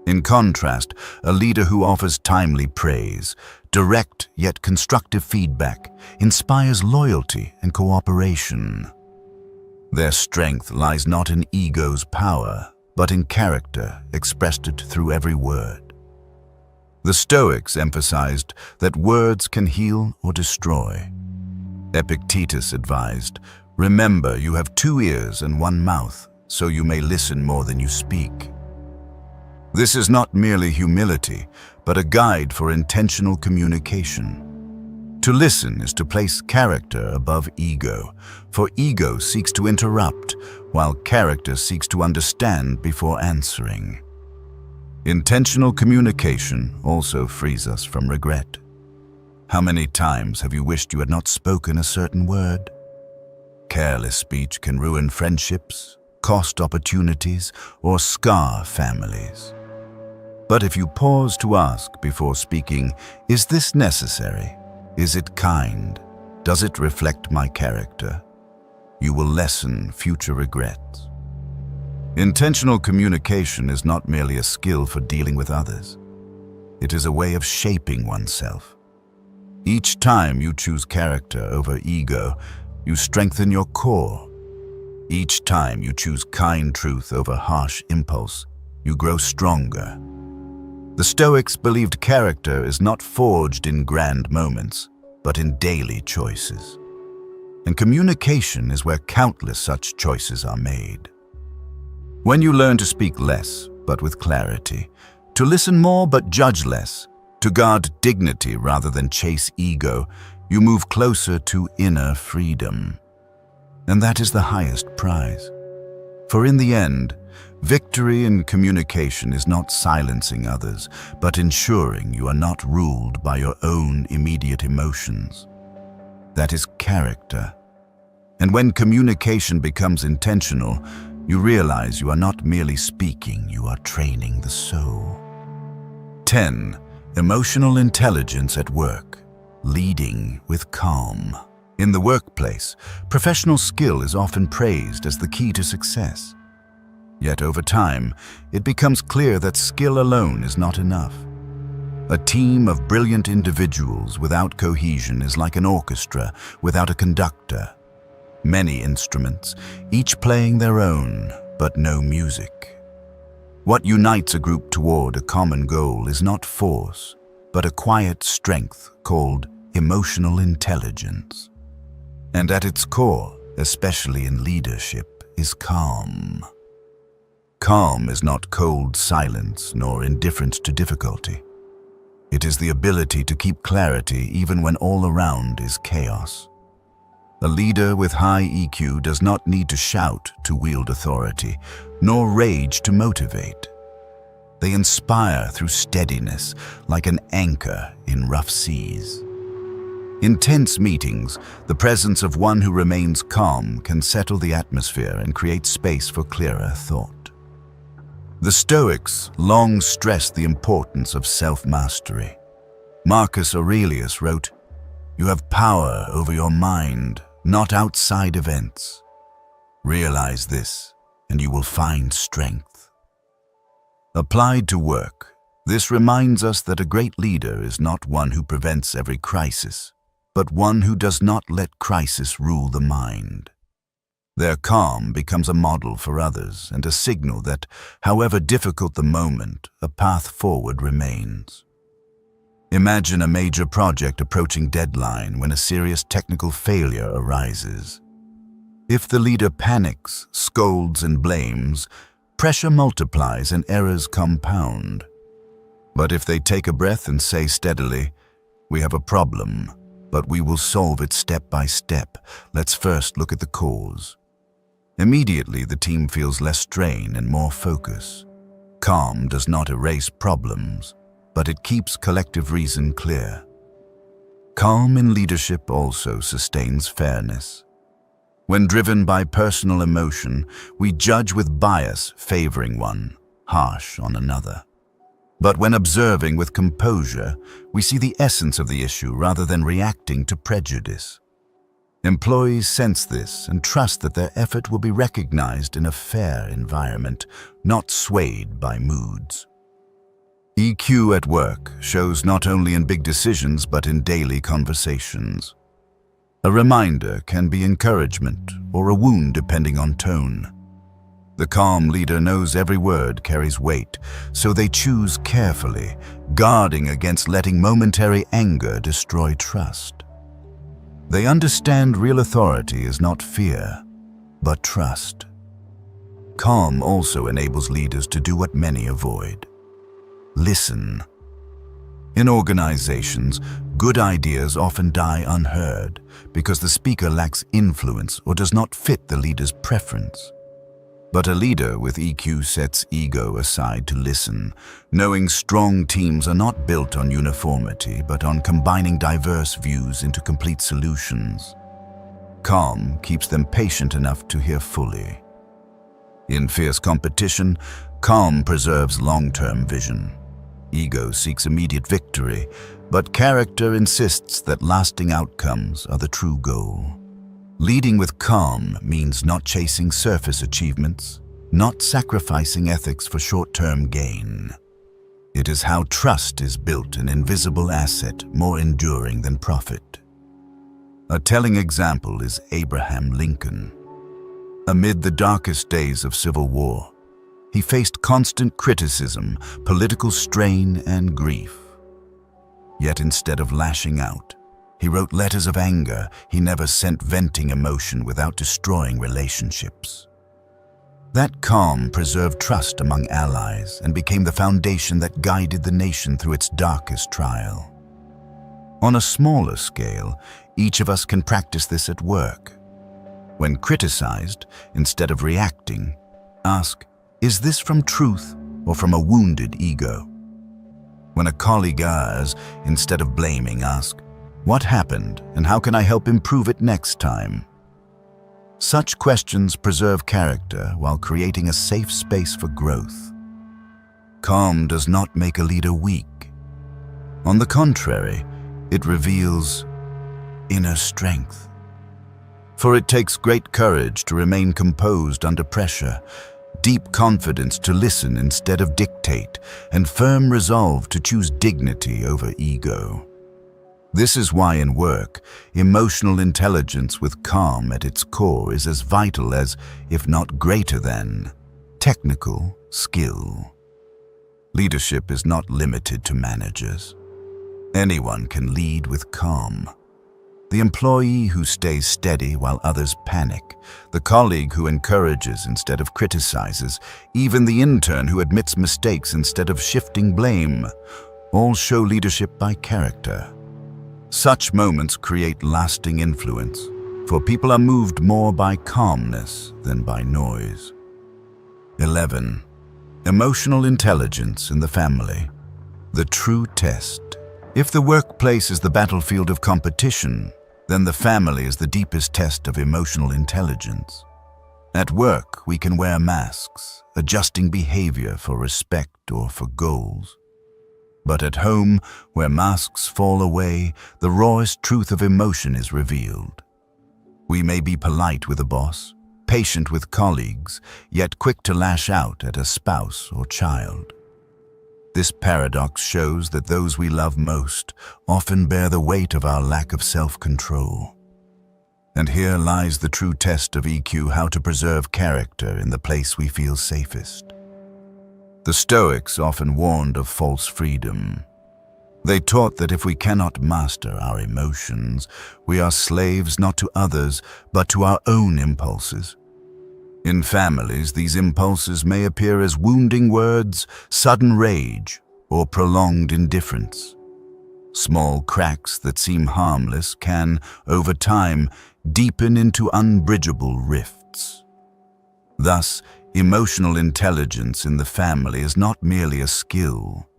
In contrast, a leader who offers timely praise, direct yet constructive feedback, inspires loyalty and cooperation. Their strength lies not in ego's power, but in character expressed through every word. The Stoics emphasized that words can heal or destroy. Epictetus advised, remember you have 2 ears and 1 mouth, so you may listen more than you speak. This is not merely humility, but a guide for intentional communication. To listen is to place character above ego, for ego seeks to interrupt, while character seeks to understand before answering. Intentional communication also frees us from regret. How many times have you wished you had not spoken a certain word? Careless speech can ruin friendships, cost opportunities, or scar families. But if you pause to ask before speaking, is this necessary? Is it kind? Does it reflect my character? You will lessen future regrets. Intentional communication is not merely a skill for dealing with others. It is a way of shaping oneself. Each time you choose character over ego, you strengthen your core. Each time you choose kind truth over harsh impulse, you grow stronger. The Stoics believed character is not forged in grand moments, but in daily choices. And communication is where countless such choices are made. When you learn to speak less, but with clarity, to listen more but judge less, to guard dignity rather than chase ego, you move closer to inner freedom. And that is the highest prize. For in the end, victory in communication is not silencing others, but ensuring you are not ruled by your own immediate emotions. That is character. And when communication becomes intentional, you realize you are not merely speaking, you are training the soul. 10. Emotional intelligence at work. leading with calm. In the workplace, professional skill is often praised as the key to success. Yet over time, it becomes clear that skill alone is not enough. A team of brilliant individuals without cohesion is like an orchestra without a conductor. Many instruments, each playing their own, but no music. What unites a group toward a common goal is not force, but a quiet strength called emotional intelligence. And at its core, especially in leadership, is calm. Calm is not cold silence nor indifference to difficulty. It is the ability to keep clarity even when all around is chaos. A leader with high EQ does not need to shout to wield authority, nor rage to motivate. They inspire through steadiness, like an anchor in rough seas. In tense meetings, the presence of one who remains calm can settle the atmosphere and create space for clearer thought. The Stoics long stressed the importance of self-mastery. Marcus Aurelius wrote, "You have power over your mind, not outside events. Realize this, and you will find strength." Applied to work, this reminds us that a great leader is not one who prevents every crisis, but one who does not let crisis rule the mind. Their calm becomes a model for others and a signal that, however difficult the moment, a path forward remains. Imagine a major project approaching deadline when a serious technical failure arises. If the leader panics, scolds, and blames, pressure multiplies and errors compound. But if they take a breath and say steadily, "We have a problem, but we will solve it step by step. Let's first look at the cause." Immediately, the team feels less strain and more focus. Calm does not erase problems, but it keeps collective reason clear. Calm in leadership also sustains fairness. When driven by personal emotion, we judge with bias favoring one, harsh on another. But when observing with composure, we see the essence of the issue rather than reacting to prejudice. Employees sense this and trust that their effort will be recognized in a fair environment, not swayed by moods. EQ at work shows not only in big decisions but in daily conversations. A reminder can be encouragement or a wound depending on tone. The calm leader knows every word carries weight, so they choose carefully, guarding against letting momentary anger destroy trust. They understand real authority is not fear, but trust. Calm also enables leaders to do what many avoid: listen. In organizations, good ideas often die unheard because the speaker lacks influence or does not fit the leader's preference. But a leader with EQ sets ego aside to listen, knowing strong teams are not built on uniformity but on combining diverse views into complete solutions. Calm keeps them patient enough to hear fully. In fierce competition, calm preserves long-term vision. Ego seeks immediate victory, but character insists that lasting outcomes are the true goal. Leading with calm means not chasing surface achievements, not sacrificing ethics for short-term gain. It is how trust is built, an invisible asset more enduring than profit. A telling example is Abraham Lincoln. Amid the darkest days of civil war, he faced constant criticism, political strain, and grief. Yet instead of lashing out, he wrote letters of anger. He never sent venting emotion without destroying relationships. That calm preserved trust among allies and became the foundation that guided the nation through its darkest trial. On a smaller scale, each of us can practice this at work. When criticized, instead of reacting, ask, "Is this from truth or from a wounded ego?" When a colleague errs, instead of blaming, ask, "What happened and how can I help improve it next time?" Such questions preserve character while creating a safe space for growth. Calm does not make a leader weak. On the contrary, It reveals inner strength. For it takes great courage to remain composed under pressure, deep confidence to listen instead of dictate, and firm resolve to choose dignity over ego. This is why in work, emotional intelligence with calm at its core is as vital as, if not greater than, technical skill. Leadership is not limited to managers. Anyone can lead with calm. The employee who stays steady while others panic, the colleague who encourages instead of criticizes, even the intern who admits mistakes instead of shifting blame, all show leadership by character. Such moments create lasting influence, for people are moved more by calmness than by noise. 11. Emotional intelligence in the family. The true test. If the workplace is the battlefield of competition, then the family is the deepest test of emotional intelligence. At work, we can wear masks, adjusting behavior for respect or for goals. But at home, where masks fall away, the rawest truth of emotion is revealed. We may be polite with a boss, patient with colleagues, yet quick to lash out at a spouse or child. This paradox shows that those we love most often bear the weight of our lack of self-control. And here lies the true test of EQ: how to preserve character in the place we feel safest. The Stoics often warned of false freedom. They taught that if we cannot master our emotions, we are slaves not to others, but to our own impulses. In families, these impulses may appear as wounding words, sudden rage, or prolonged indifference. Small cracks that seem harmless can, over time, deepen into unbridgeable rifts. Thus, emotional intelligence in the family is not merely a skill,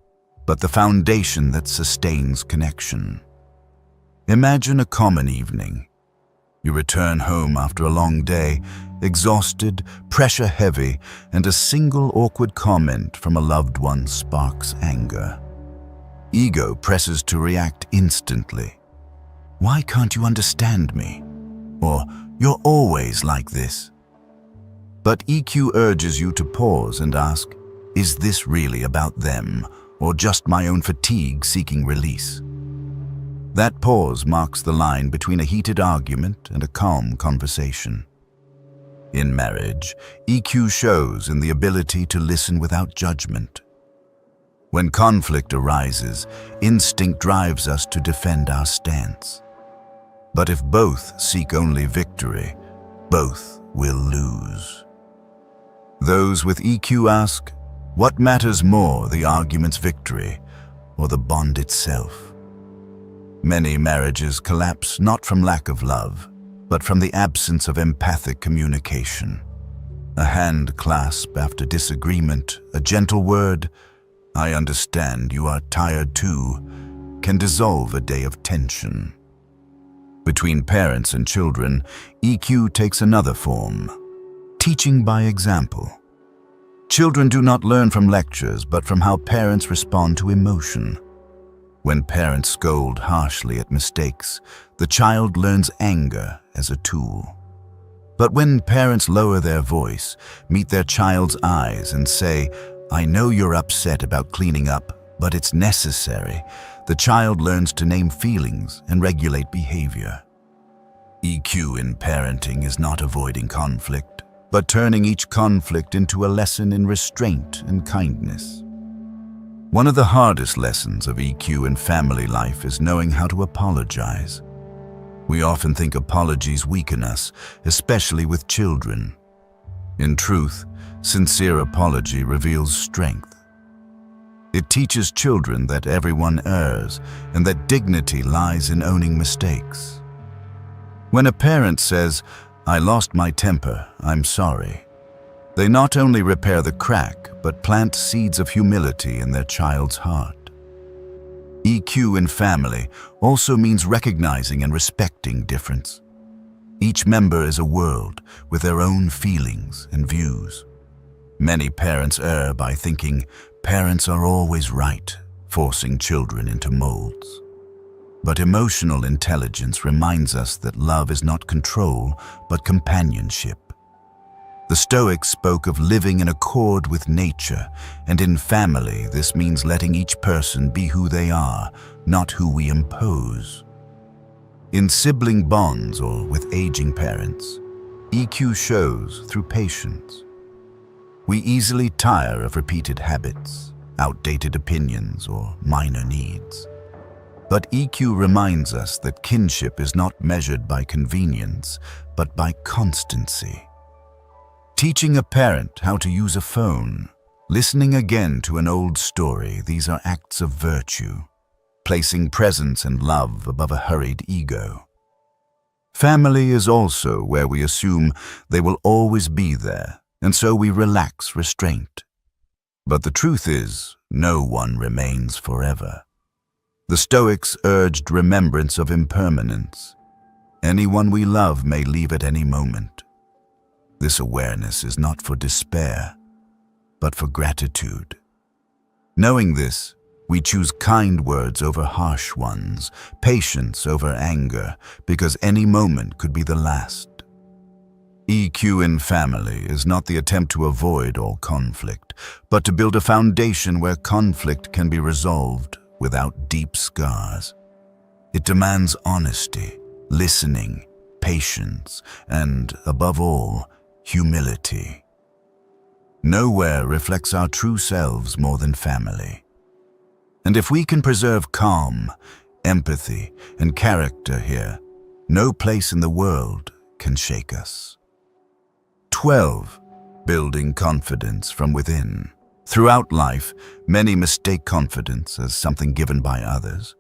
but the foundation that sustains connection. Imagine a common evening. You return home after a long day, exhausted, pressure-heavy, and a single awkward comment from a loved one sparks anger. Ego presses to react instantly. "Why can't you understand me?" Or, "You're always like this." But EQ urges you to pause and ask, is this really about them, or just my own fatigue seeking release? That pause marks the line between a heated argument and a calm conversation. In marriage, EQ shows in the ability to listen without judgment. When conflict arises, instinct drives us to defend our stance. But if both seek only victory, both will lose. Those with EQ ask, what matters more, the argument's victory or the bond itself? Many marriages collapse not from lack of love, but from the absence of empathic communication. A hand clasp after disagreement, a gentle word, "I understand you are tired too," can dissolve a day of tension. Between parents and children, EQ takes another form: teaching by example. Children do not learn from lectures, but from how parents respond to emotion. When parents scold harshly at mistakes, the child learns anger as a tool. But when parents lower their voice, meet their child's eyes and say, "I know you're upset about cleaning up, but it's necessary," the child learns to name feelings and regulate behavior. EQ in parenting is not avoiding conflict, but turning each conflict into a lesson in restraint and kindness. One of the hardest lessons of EQ in family life is knowing how to apologize. We often think apologies weaken us, especially with children. In truth, sincere apology reveals strength. It teaches children that everyone errs and that dignity lies in owning mistakes. When a parent says, "I lost my temper, I'm sorry," they not only repair the crack, but plant seeds of humility in their child's heart. EQ in family also means recognizing and respecting difference. Each member is a world with their own feelings and views. Many parents err by thinking parents are always right, forcing children into molds. But emotional intelligence reminds us that love is not control, but companionship. The Stoics spoke of living in accord with nature, and in family this means letting each person be who they are, not who we impose. In sibling bonds or with aging parents, EQ shows through patience. We easily tire of repeated habits, outdated opinions, or minor needs. But EQ reminds us that kinship is not measured by convenience, but by constancy. Teaching a parent how to use a phone, listening again to an old story, these are acts of virtue. Placing presence and love above a hurried ego. Family is also where we assume they will always be there, and so we relax restraint. But the truth is, no one remains forever. The Stoics urged remembrance of impermanence. Anyone we love may leave at any moment. This awareness is not for despair, but for gratitude. Knowing this, we choose kind words over harsh ones, patience over anger, because any moment could be the last. EQ in family is not the attempt to avoid all conflict, but to build a foundation where conflict can be resolved without deep scars. It demands honesty, listening, patience, and, above all, humility. Nowhere reflects our true selves more than family. And if we can preserve calm, empathy, and character here, no place in the world can shake us. 12. Building confidence from within. Throughout life, many mistake confidence as something given by others.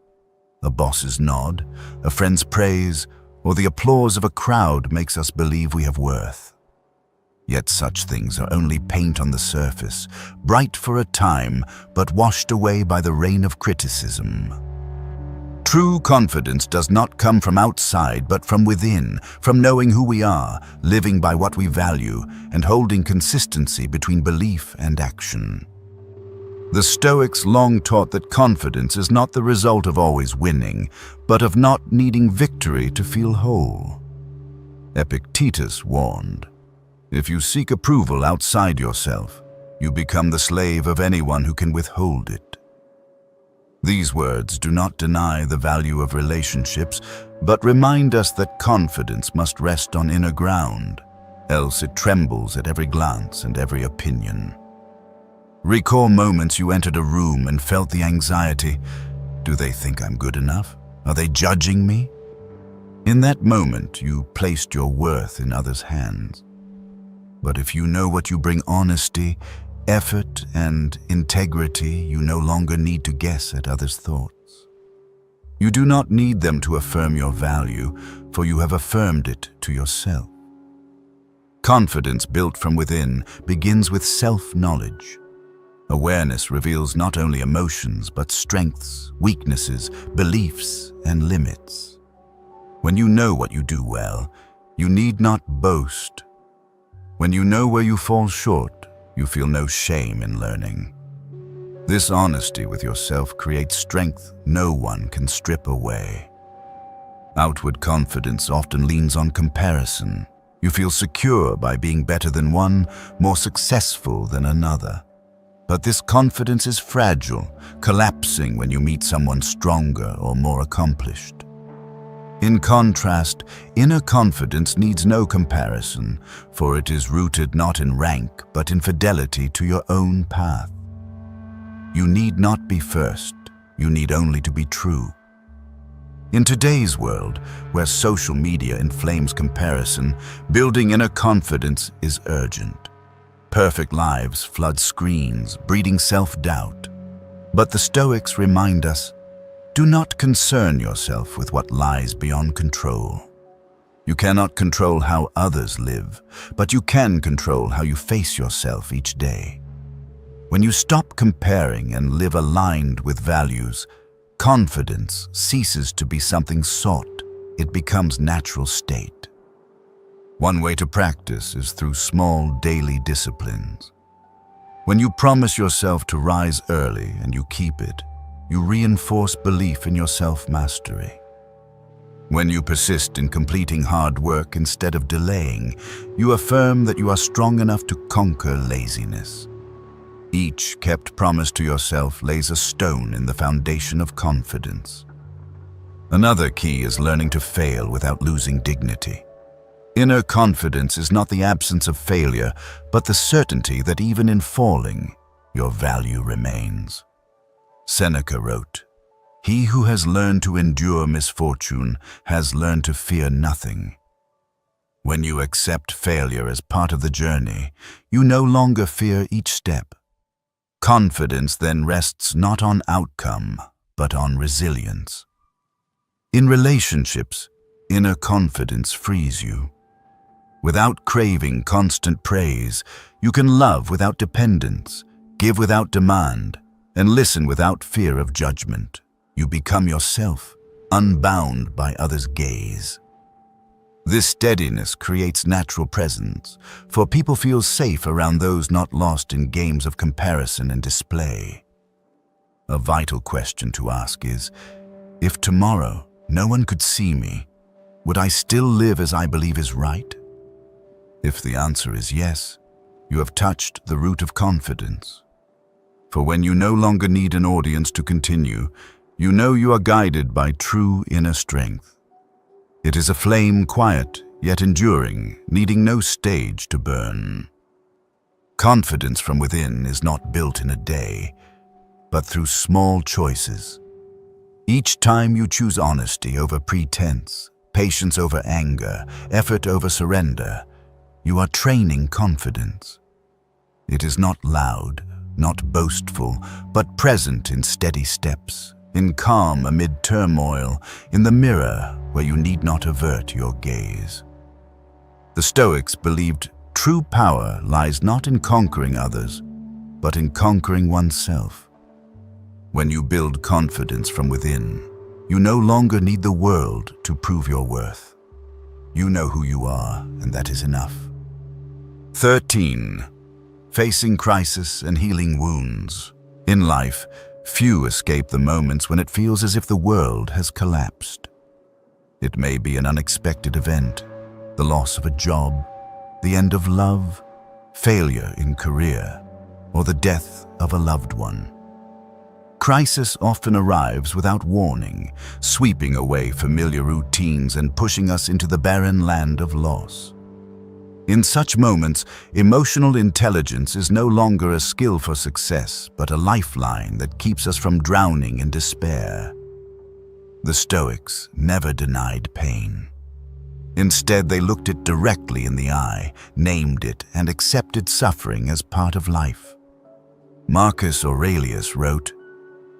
A boss's nod, a friend's praise, or the applause of a crowd makes us believe we have worth. Yet such things are only paint on the surface, bright for a time, but washed away by the rain of criticism. True confidence does not come from outside, but from within, from knowing who we are, living by what we value, and holding consistency between belief and action. The Stoics long taught that confidence is not the result of always winning, but of not needing victory to feel whole. Epictetus warned, "If you seek approval outside yourself, you become the slave of anyone who can withhold it." These words do not deny the value of relationships, but remind us that confidence must rest on inner ground, else it trembles at every glance and every opinion. Recall moments you entered a room and felt the anxiety. Do they think I'm good enough? Are they judging me? In that moment, you placed your worth in others' hands. But if you know what you bring honesty, effort, and integrity, you no longer need to guess at others' thoughts. You do not need them to affirm your value, for you have affirmed it to yourself. Confidence built from within begins with self-knowledge. Awareness reveals not only emotions, but strengths, weaknesses, beliefs, and limits. When you know what you do well, you need not boast. When you know where you fall short, you feel no shame in learning. This honesty with yourself creates strength no one can strip away. Outward confidence often leans on comparison. You feel secure by being better than one, more successful than another. But this confidence is fragile, collapsing when you meet someone stronger or more accomplished. In contrast, inner confidence needs no comparison, for it is rooted not in rank, but in fidelity to your own path. You need not be first, you need only to be true. In today's world, where social media inflames comparison, building inner confidence is urgent. Perfect lives flood screens, breeding self-doubt. But the Stoics remind us, do not concern yourself with what lies beyond control. You cannot control how others live, but you can control how you face yourself each day. When you stop comparing and live aligned with values, confidence ceases to be something sought. It becomes natural state. One way to practice is through small daily disciplines. When you promise yourself to rise early and you keep it, you reinforce belief in your self-mastery. When you persist in completing hard work instead of delaying, you affirm that you are strong enough to conquer laziness. Each kept promise to yourself lays a stone in the foundation of confidence. Another key is learning to fail without losing dignity. Inner confidence is not the absence of failure, but the certainty that even in falling, your value remains. Seneca wrote, "He who has learned to endure misfortune has learned to fear nothing." When you accept failure as part of the journey, you no longer fear each step. Confidence then rests not on outcome, but on resilience. In relationships, inner confidence frees you. Without craving constant praise, you can love without dependence, give without demand, and listen without fear of judgment. You become yourself, unbound by others' gaze. This steadiness creates natural presence, for people feel safe around those not lost in games of comparison and display. A vital question to ask is, if tomorrow no one could see me, would I still live as I believe is right? If the answer is yes, you have touched the root of confidence. For when you no longer need an audience to continue, you know you are guided by true inner strength. It is a flame quiet, yet enduring, needing no stage to burn. Confidence from within is not built in a day, but through small choices. Each time you choose honesty over pretense, patience over anger, effort over surrender, you are training confidence. It is not loud, not boastful, but present in steady steps, in calm amid turmoil, in the mirror where you need not avert your gaze. The Stoics believed true power lies not in conquering others, but in conquering oneself. When you build confidence from within, you no longer need the world to prove your worth. You know who you are, and that is enough. 13. Facing crisis and healing wounds. In life, few escape the moments when it feels as if the world has collapsed. It may be an unexpected event, the loss of a job, the end of love, failure in career, or the death of a loved one. Crisis often arrives without warning, sweeping away familiar routines and pushing us into the barren land of loss. In such moments, emotional intelligence is no longer a skill for success, but a lifeline that keeps us from drowning in despair. The Stoics never denied pain. Instead, they looked it directly in the eye, named it, and accepted suffering as part of life. Marcus Aurelius wrote,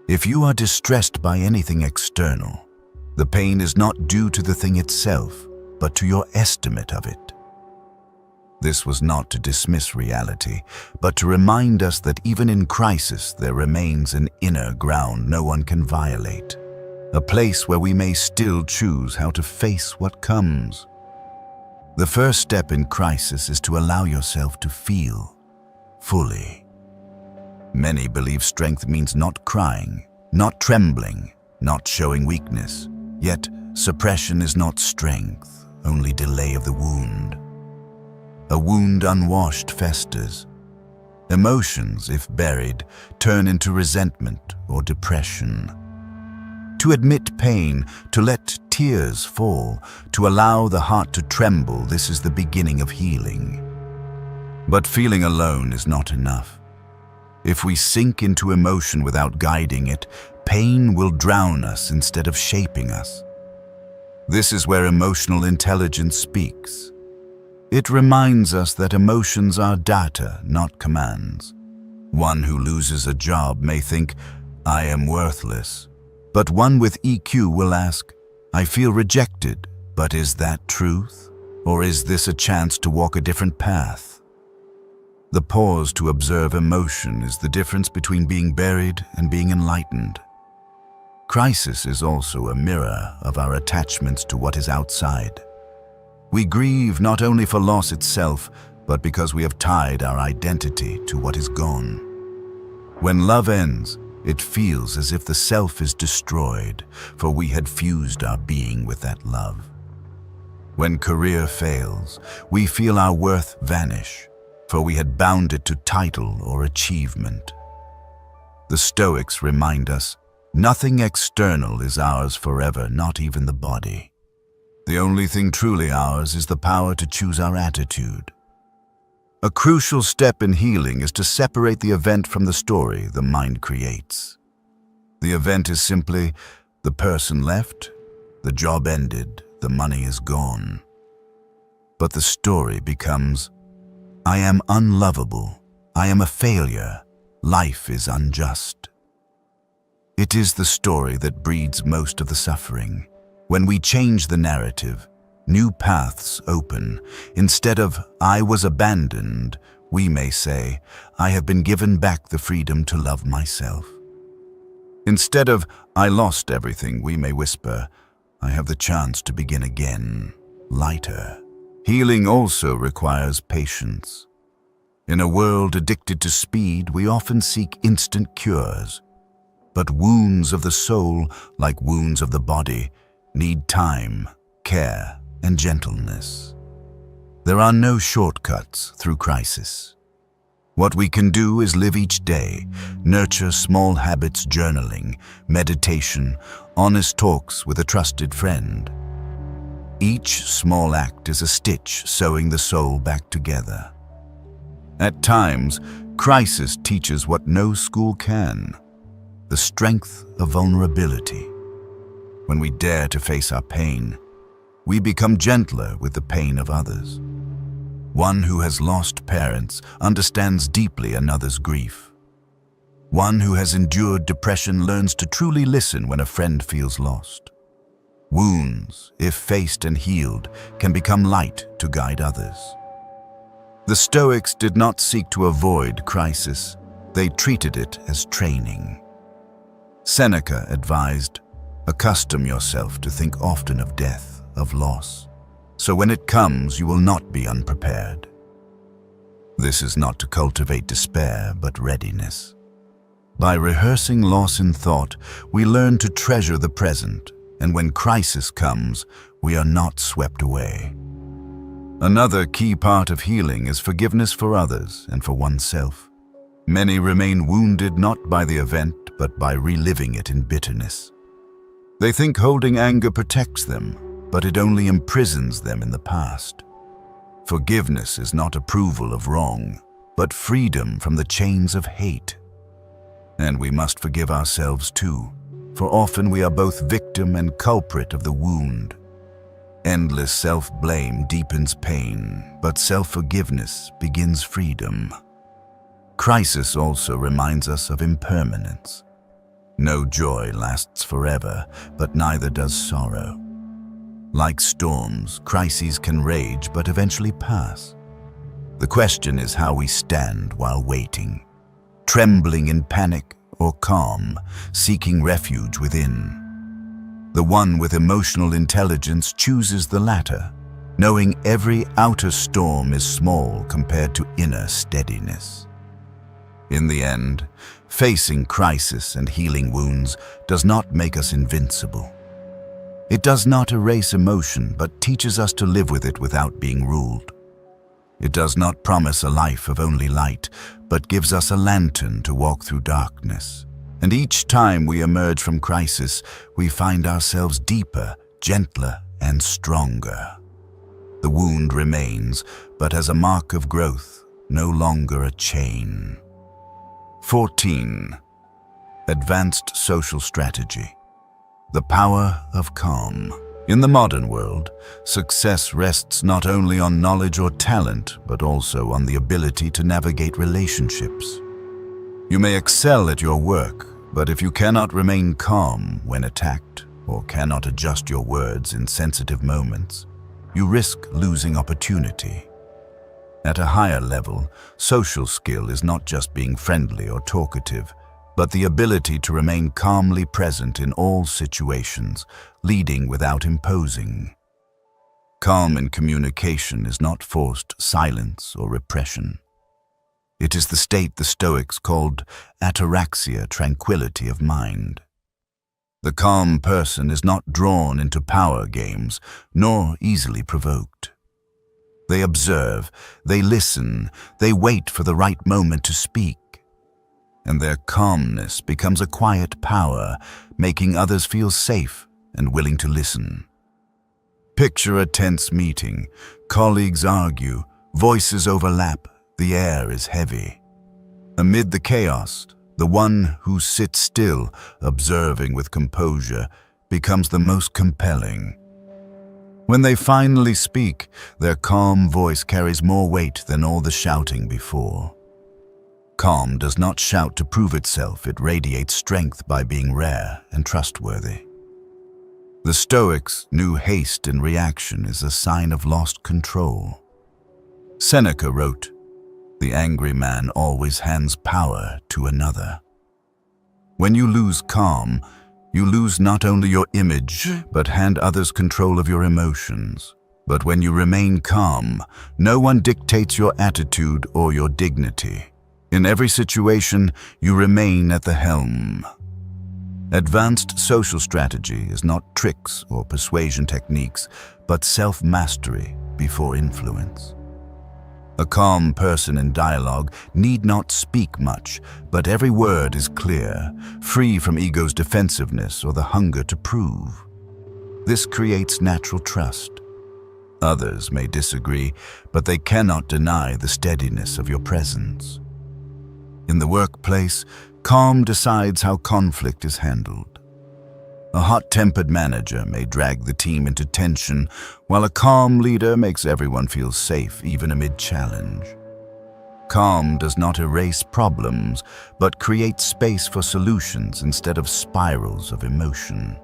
"If you are distressed by anything external, the pain is not due to the thing itself, but to your estimate of it." This was not to dismiss reality, but to remind us that even in crisis there remains an inner ground no one can violate, a place where we may still choose how to face what comes. The first step in crisis is to allow yourself to feel fully. Many believe strength means not crying, not trembling, not showing weakness. Yet, suppression is not strength, only delay of the wound. A wound unwashed festers. Emotions, if buried, turn into resentment or depression. To admit pain, to let tears fall, to allow the heart to tremble, this is the beginning of healing. But feeling alone is not enough. If we sink into emotion without guiding it, pain will drown us instead of shaping us. This is where emotional intelligence speaks. It reminds us that emotions are data, not commands. One who loses a job may think, "I am worthless." But one with EQ will ask, "I feel rejected, but is that truth? Or is this a chance to walk a different path?" The pause to observe emotion is the difference between being buried and being enlightened. Crisis is also a mirror of our attachments to what is outside. We grieve not only for loss itself, but because we have tied our identity to what is gone. When love ends, It feels as if the self is destroyed, for we had fused our being with that love. When career fails, we feel our worth vanish, for we had bound it to title or achievement. The Stoics remind us, nothing external is ours forever, not even the body. The only thing truly ours is the power to choose our attitude. A crucial step in healing is to separate the event from the story the mind creates. The event is simply, the person left, the job ended, the money is gone. But the story becomes, I am unlovable, I am a failure, life is unjust. It is the story that breeds most of the suffering. When we change the narrative, new paths open. Instead of, I was abandoned, we may say, I have been given back the freedom to love myself. Instead of, I lost everything, we may whisper, I have the chance to begin again, lighter. Healing also requires patience. In a world addicted to speed, we often seek instant cures. But wounds of the soul, like wounds of the body, need time, care, and gentleness. There are no shortcuts through crisis. What we can do is live each day, nurture small habits, journaling, meditation, honest talks with a trusted friend. Each small act is a stitch sewing the soul back together. At times, crisis teaches what no school can, the strength of vulnerability. When we dare to face our pain, we become gentler with the pain of others. One who has lost parents understands deeply another's grief. One who has endured depression learns to truly listen when a friend feels lost. Wounds, if faced and healed, can become light to guide others. The Stoics did not seek to avoid crisis. They treated it as training. Seneca advised, accustom yourself to think often of death, of loss, so when it comes you will not be unprepared. This is not to cultivate despair, but readiness. By rehearsing loss in thought, we learn to treasure the present, and when crisis comes, we are not swept away. Another key part of healing is forgiveness for others and for oneself. Many remain wounded not by the event, but by reliving it in bitterness. They think holding anger protects them, but it only imprisons them in the past. Forgiveness is not approval of wrong, but freedom from the chains of hate. And we must forgive ourselves too, for often we are both victim and culprit of the wound. Endless self-blame deepens pain, but self-forgiveness begins freedom. Crisis also reminds us of impermanence. No joy lasts forever, but neither does sorrow. Like storms, crises can rage but eventually pass. The question is how we stand while waiting, trembling in panic or calm, seeking refuge within. The one with emotional intelligence chooses the latter, knowing every outer storm is small compared to inner steadiness. In the end, facing crisis and healing wounds does not make us invincible. It does not erase emotion, but teaches us to live with it without being ruled. It does not promise a life of only light, but gives us a lantern to walk through darkness. And each time we emerge from crisis, we find ourselves deeper, gentler, and stronger. The wound remains, but as a mark of growth, no longer a chain. 14. Advanced social strategy. The power of calm. In the modern world, success rests not only on knowledge or talent, but also on the ability to navigate relationships. You may excel at your work, but if you cannot remain calm when attacked, or cannot adjust your words in sensitive moments, you risk losing opportunity. At a higher level, social skill is not just being friendly or talkative, but the ability to remain calmly present in all situations, leading without imposing. Calm in communication is not forced silence or repression. It is the state the Stoics called ataraxia, tranquility of mind. The calm person is not drawn into power games, nor easily provoked. They observe, they listen, they wait for the right moment to speak. And their calmness becomes a quiet power, making others feel safe and willing to listen. Picture a tense meeting. Colleagues argue, voices overlap, the air is heavy. Amid the chaos, the one who sits still, observing with composure, becomes the most compelling. When they finally speak, their calm voice carries more weight than all the shouting before. Calm does not shout to prove itself, it radiates strength by being rare and trustworthy. The Stoics knew haste in reaction is a sign of lost control. Seneca wrote, "The angry man always hands power to another." When you lose calm, you lose not only your image, but hand others control of your emotions. But when you remain calm, no one dictates your attitude or your dignity. In every situation, you remain at the helm. Advanced social strategy is not tricks or persuasion techniques, but self-mastery before influence. A calm person in dialogue need not speak much, but every word is clear, free from ego's defensiveness or the hunger to prove. This creates natural trust. Others may disagree, but they cannot deny the steadiness of your presence. In the workplace, calm decides how conflict is handled. A hot-tempered manager may drag the team into tension, while a calm leader makes everyone feel safe even amid challenge. Calm does not erase problems, but creates space for solutions instead of spirals of emotion.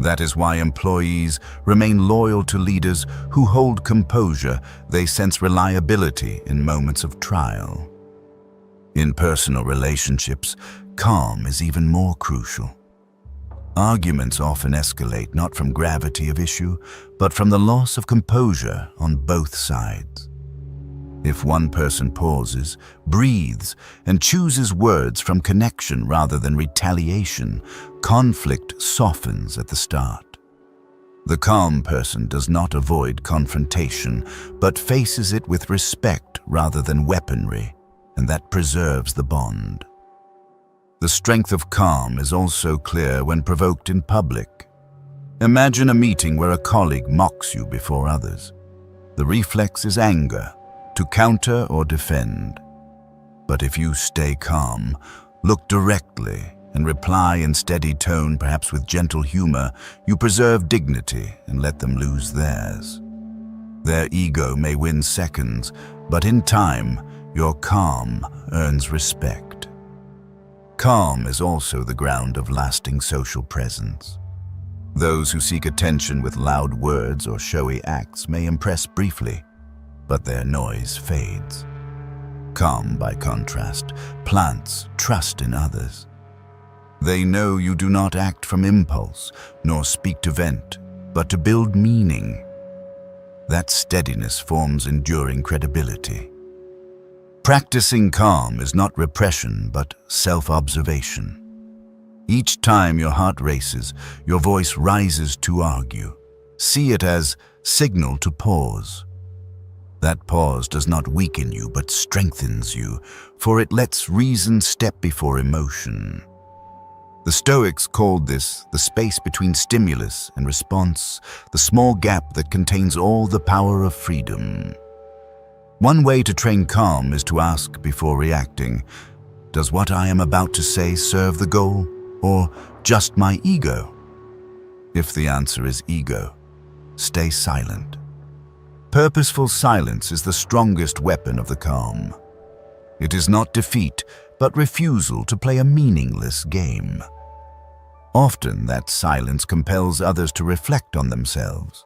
That is why employees remain loyal to leaders who hold composure. They sense reliability in moments of trial. In personal relationships, calm is even more crucial. Arguments often escalate not from gravity of issue, but from the loss of composure on both sides. If one person pauses, breathes, and chooses words from connection rather than retaliation, conflict softens at the start. The calm person does not avoid confrontation, but faces it with respect rather than weaponry, and that preserves the bond. The strength of calm is also clear when provoked in public. Imagine a meeting where a colleague mocks you before others. The reflex is anger, to counter or defend. But if you stay calm, look directly, and reply in steady tone, perhaps with gentle humor, you preserve dignity and let them lose theirs. Their ego may win seconds, but in time, your calm earns respect. Calm is also the ground of lasting social presence. Those who seek attention with loud words or showy acts may impress briefly, but their noise fades. Calm, by contrast, plants trust in others. They know you do not act from impulse, nor speak to vent, but to build meaning. That steadiness forms enduring credibility. Practicing calm is not repression, but self-observation. Each time your heart races, your voice rises to argue. See it as signal to pause. That pause does not weaken you, but strengthens you, for it lets reason step before emotion. The Stoics called this the space between stimulus and response, the small gap that contains all the power of freedom. One way to train calm is to ask before reacting, does what I am about to say serve the goal, or just my ego? If the answer is ego, stay silent. Purposeful silence is the strongest weapon of the calm. It is not defeat, but refusal to play a meaningless game. Often that silence compels others to reflect on themselves.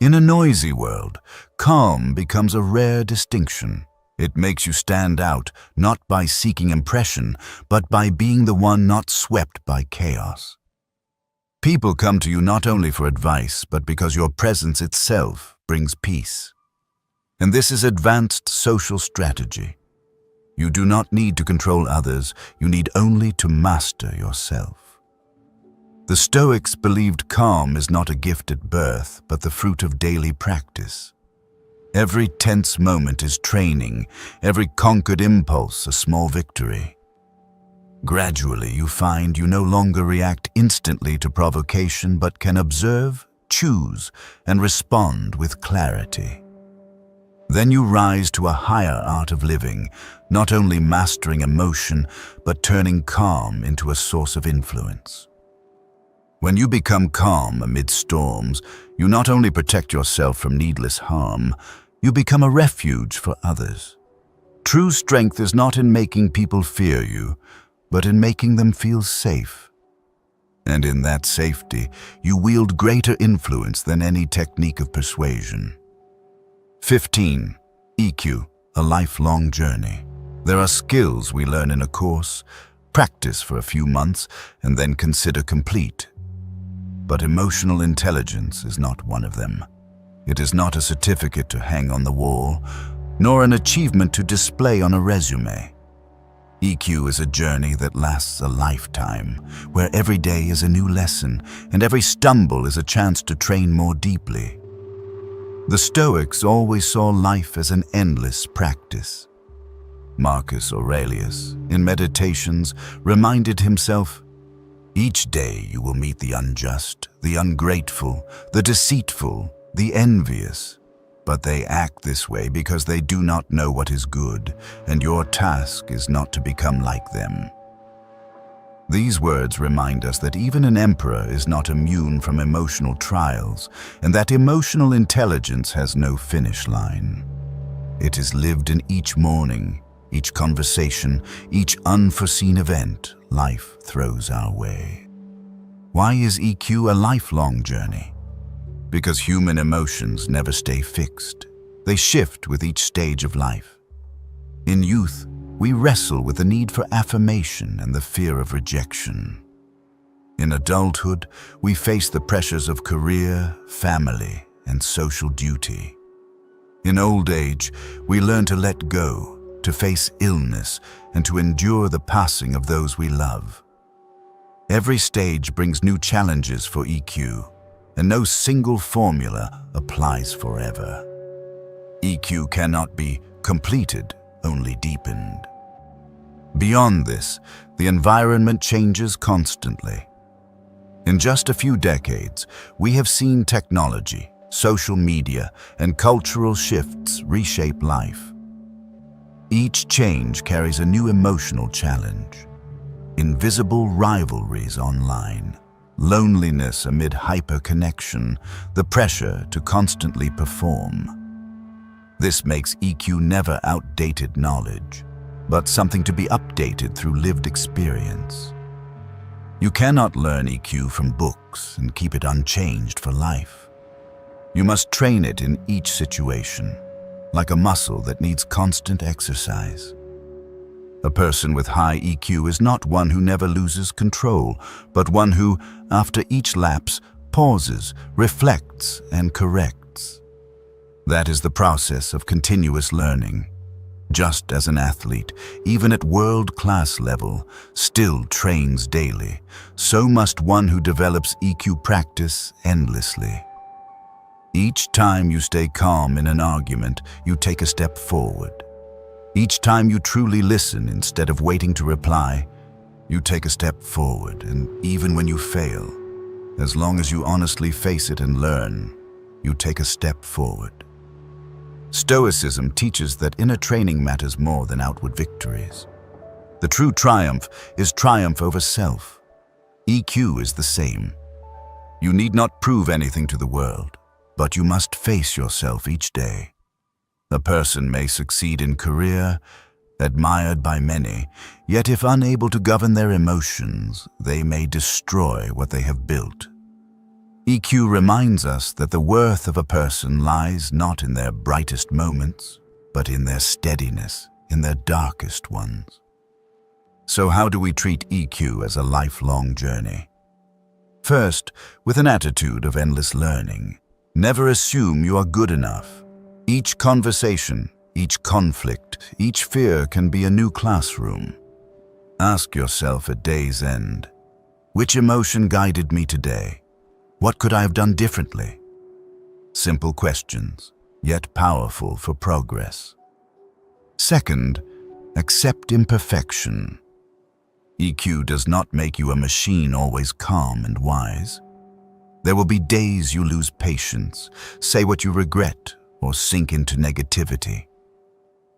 In a noisy world, calm becomes a rare distinction. It makes you stand out, not by seeking impression, but by being the one not swept by chaos. People come to you not only for advice, but because your presence itself brings peace. And this is advanced social strategy. You do not need to control others, you need only to master yourself. The Stoics believed calm is not a gift at birth, but the fruit of daily practice. Every tense moment is training, every conquered impulse a small victory. Gradually, you find you no longer react instantly to provocation, but can observe, choose, and respond with clarity. Then you rise to a higher art of living, not only mastering emotion, but turning calm into a source of influence. When you become calm amid storms, you not only protect yourself from needless harm, you become a refuge for others. True strength is not in making people fear you, but in making them feel safe. And in that safety, you wield greater influence than any technique of persuasion. 15. EQ, a lifelong journey. There are skills we learn in a course, practice for a few months, and then consider complete. But emotional intelligence is not one of them. It is not a certificate to hang on the wall, nor an achievement to display on a resume. EQ is a journey that lasts a lifetime, where every day is a new lesson, and every stumble is a chance to train more deeply. The Stoics always saw life as an endless practice. Marcus Aurelius, in Meditations, reminded himself, "Each day you will meet the unjust, the ungrateful, the deceitful, the envious. But they act this way because they do not know what is good, and your task is not to become like them." These words remind us that even an emperor is not immune from emotional trials, and that emotional intelligence has no finish line. It is lived in each morning, each conversation, each unforeseen event life throws our way. Why is EQ a lifelong journey? Because human emotions never stay fixed. They shift with each stage of life. In youth, we wrestle with the need for affirmation and the fear of rejection. In adulthood, we face the pressures of career, family, and social duty. In old age, we learn to let go, to face illness, and to endure the passing of those we love. Every stage brings new challenges for EQ, and no single formula applies forever. EQ cannot be completed, only deepened. Beyond this, the environment changes constantly. In just a few decades, we have seen technology, social media, and cultural shifts reshape life. Each change carries a new emotional challenge. Invisible rivalries online, loneliness amid hyperconnection, the pressure to constantly perform. This makes EQ never outdated knowledge, but something to be updated through lived experience. You cannot learn EQ from books and keep it unchanged for life. You must train it in each situation, like a muscle that needs constant exercise. A person with high EQ is not one who never loses control, but one who, after each lapse, pauses, reflects, and corrects. That is the process of continuous learning. Just as an athlete, even at world-class level, still trains daily, so must one who develops EQ practice endlessly. Each time you stay calm in an argument, you take a step forward. Each time you truly listen instead of waiting to reply, you take a step forward. And even when you fail, as long as you honestly face it and learn, you take a step forward. Stoicism teaches that inner training matters more than outward victories. The true triumph is triumph over self. EQ is the same. You need not prove anything to the world, but you must face yourself each day. A person may succeed in career, admired by many, yet if unable to govern their emotions, they may destroy what they have built. EQ reminds us that the worth of a person lies not in their brightest moments, but in their steadiness, in their darkest ones. So how do we treat EQ as a lifelong journey? First, with an attitude of endless learning. Never assume you are good enough. Each conversation, Each conflict, each fear can be a new classroom. Ask yourself at day's end, which emotion guided me today? What could I have done differently? Simple questions, yet powerful for progress. Second, accept imperfection. EQ does not make you a machine always calm and wise. There will be days you lose patience, say what you regret, or sink into negativity.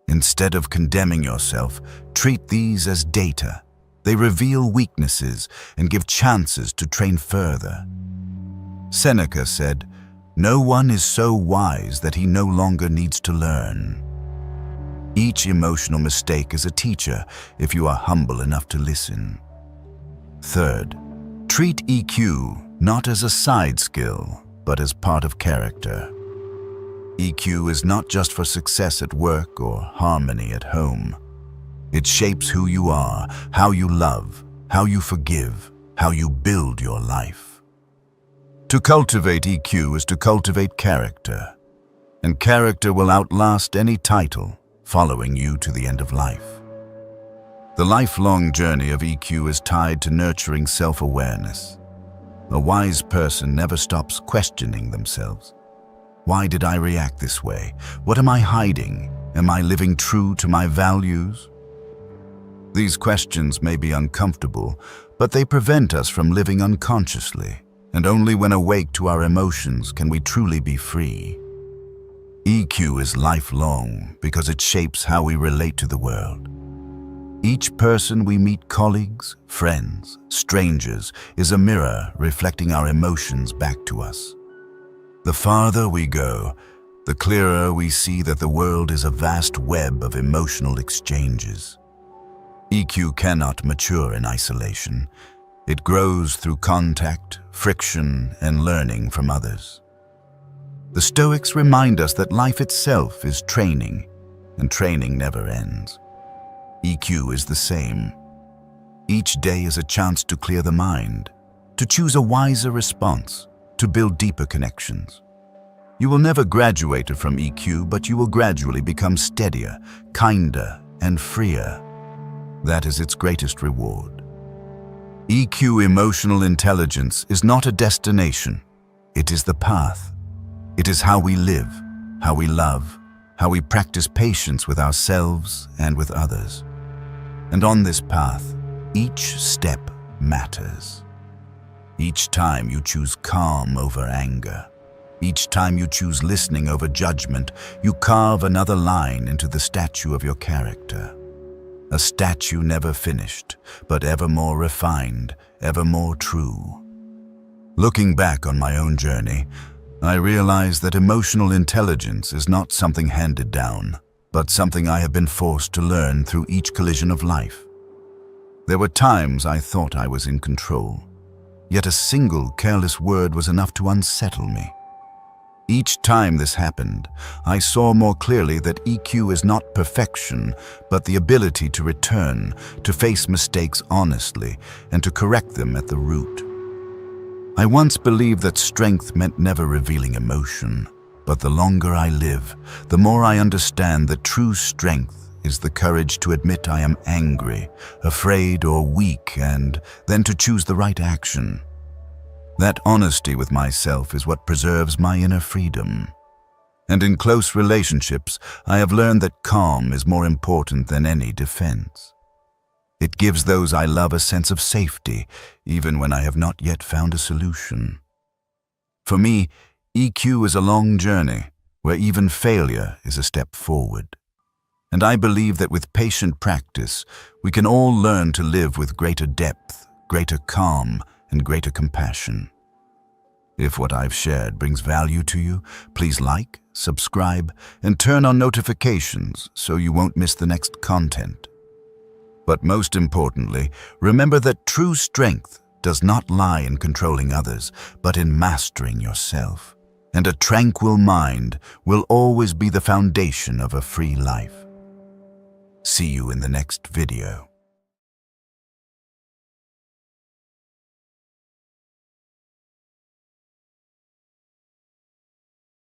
Instead of condemning yourself, treat these as data. They reveal weaknesses and give chances to train further. Seneca said, "No one is so wise that he no longer needs to learn." Each emotional mistake is a teacher if you are humble enough to listen. Third, treat EQ not as a side skill, but as part of character. EQ is not just for success at work or harmony at home. It shapes who you are, how you love, how you forgive, how you build your life. To cultivate EQ is to cultivate character, and character will outlast any title, following you to the end of life. The lifelong journey of EQ is tied to nurturing self-awareness. A wise person never stops questioning themselves. Why did I react this way? What am I hiding? Am I living true to my values? These questions may be uncomfortable, but they prevent us from living unconsciously, and only when awake to our emotions can we truly be free. EQ is lifelong because it shapes how we relate to the world. Each person we meet, colleagues, friends, strangers, is a mirror reflecting our emotions back to us. The farther we go, the clearer we see that the world is a vast web of emotional exchanges. EQ cannot mature in isolation. It grows through contact, friction, and learning from others. The Stoics remind us that life itself is training, and training never ends. EQ is the same. Each day is a chance to clear the mind, to choose a wiser response, to build deeper connections. You will never graduate from EQ, but you will gradually become steadier, kinder, and freer. That is its greatest reward. EQ, emotional intelligence, is not a destination. It is the path. It is how we live, how we love, how we practice patience with ourselves and with others. And on this path, each step matters. Each time you choose calm over anger, each time you choose listening over judgment, you carve another line into the statue of your character. A statue never finished, but ever more refined, ever more true. Looking back on my own journey, I realize that emotional intelligence is not something handed down, but something I have been forced to learn through each collision of life. There were times I thought I was in control, yet a single careless word was enough to unsettle me. Each time this happened, I saw more clearly that EQ is not perfection, but the ability to return, to face mistakes honestly, and to correct them at the root. I once believed that strength meant never revealing emotion, but the longer I live, the more I understand that true strength is the courage to admit I am angry, afraid, or weak, and then to choose the right action. That honesty with myself is what preserves my inner freedom. And in close relationships, I have learned that calm is more important than any defense. It gives those I love a sense of safety, even when I have not yet found a solution. For me, EQ is a long journey, where even failure is a step forward. And I believe that with patient practice, we can all learn to live with greater depth, greater calm, and greater compassion. If what I've shared brings value to you, please like, subscribe, and turn on notifications so you won't miss the next content. But most importantly, remember that true strength does not lie in controlling others, but in mastering yourself. And a tranquil mind will always be the foundation of a free life. See you in the next video.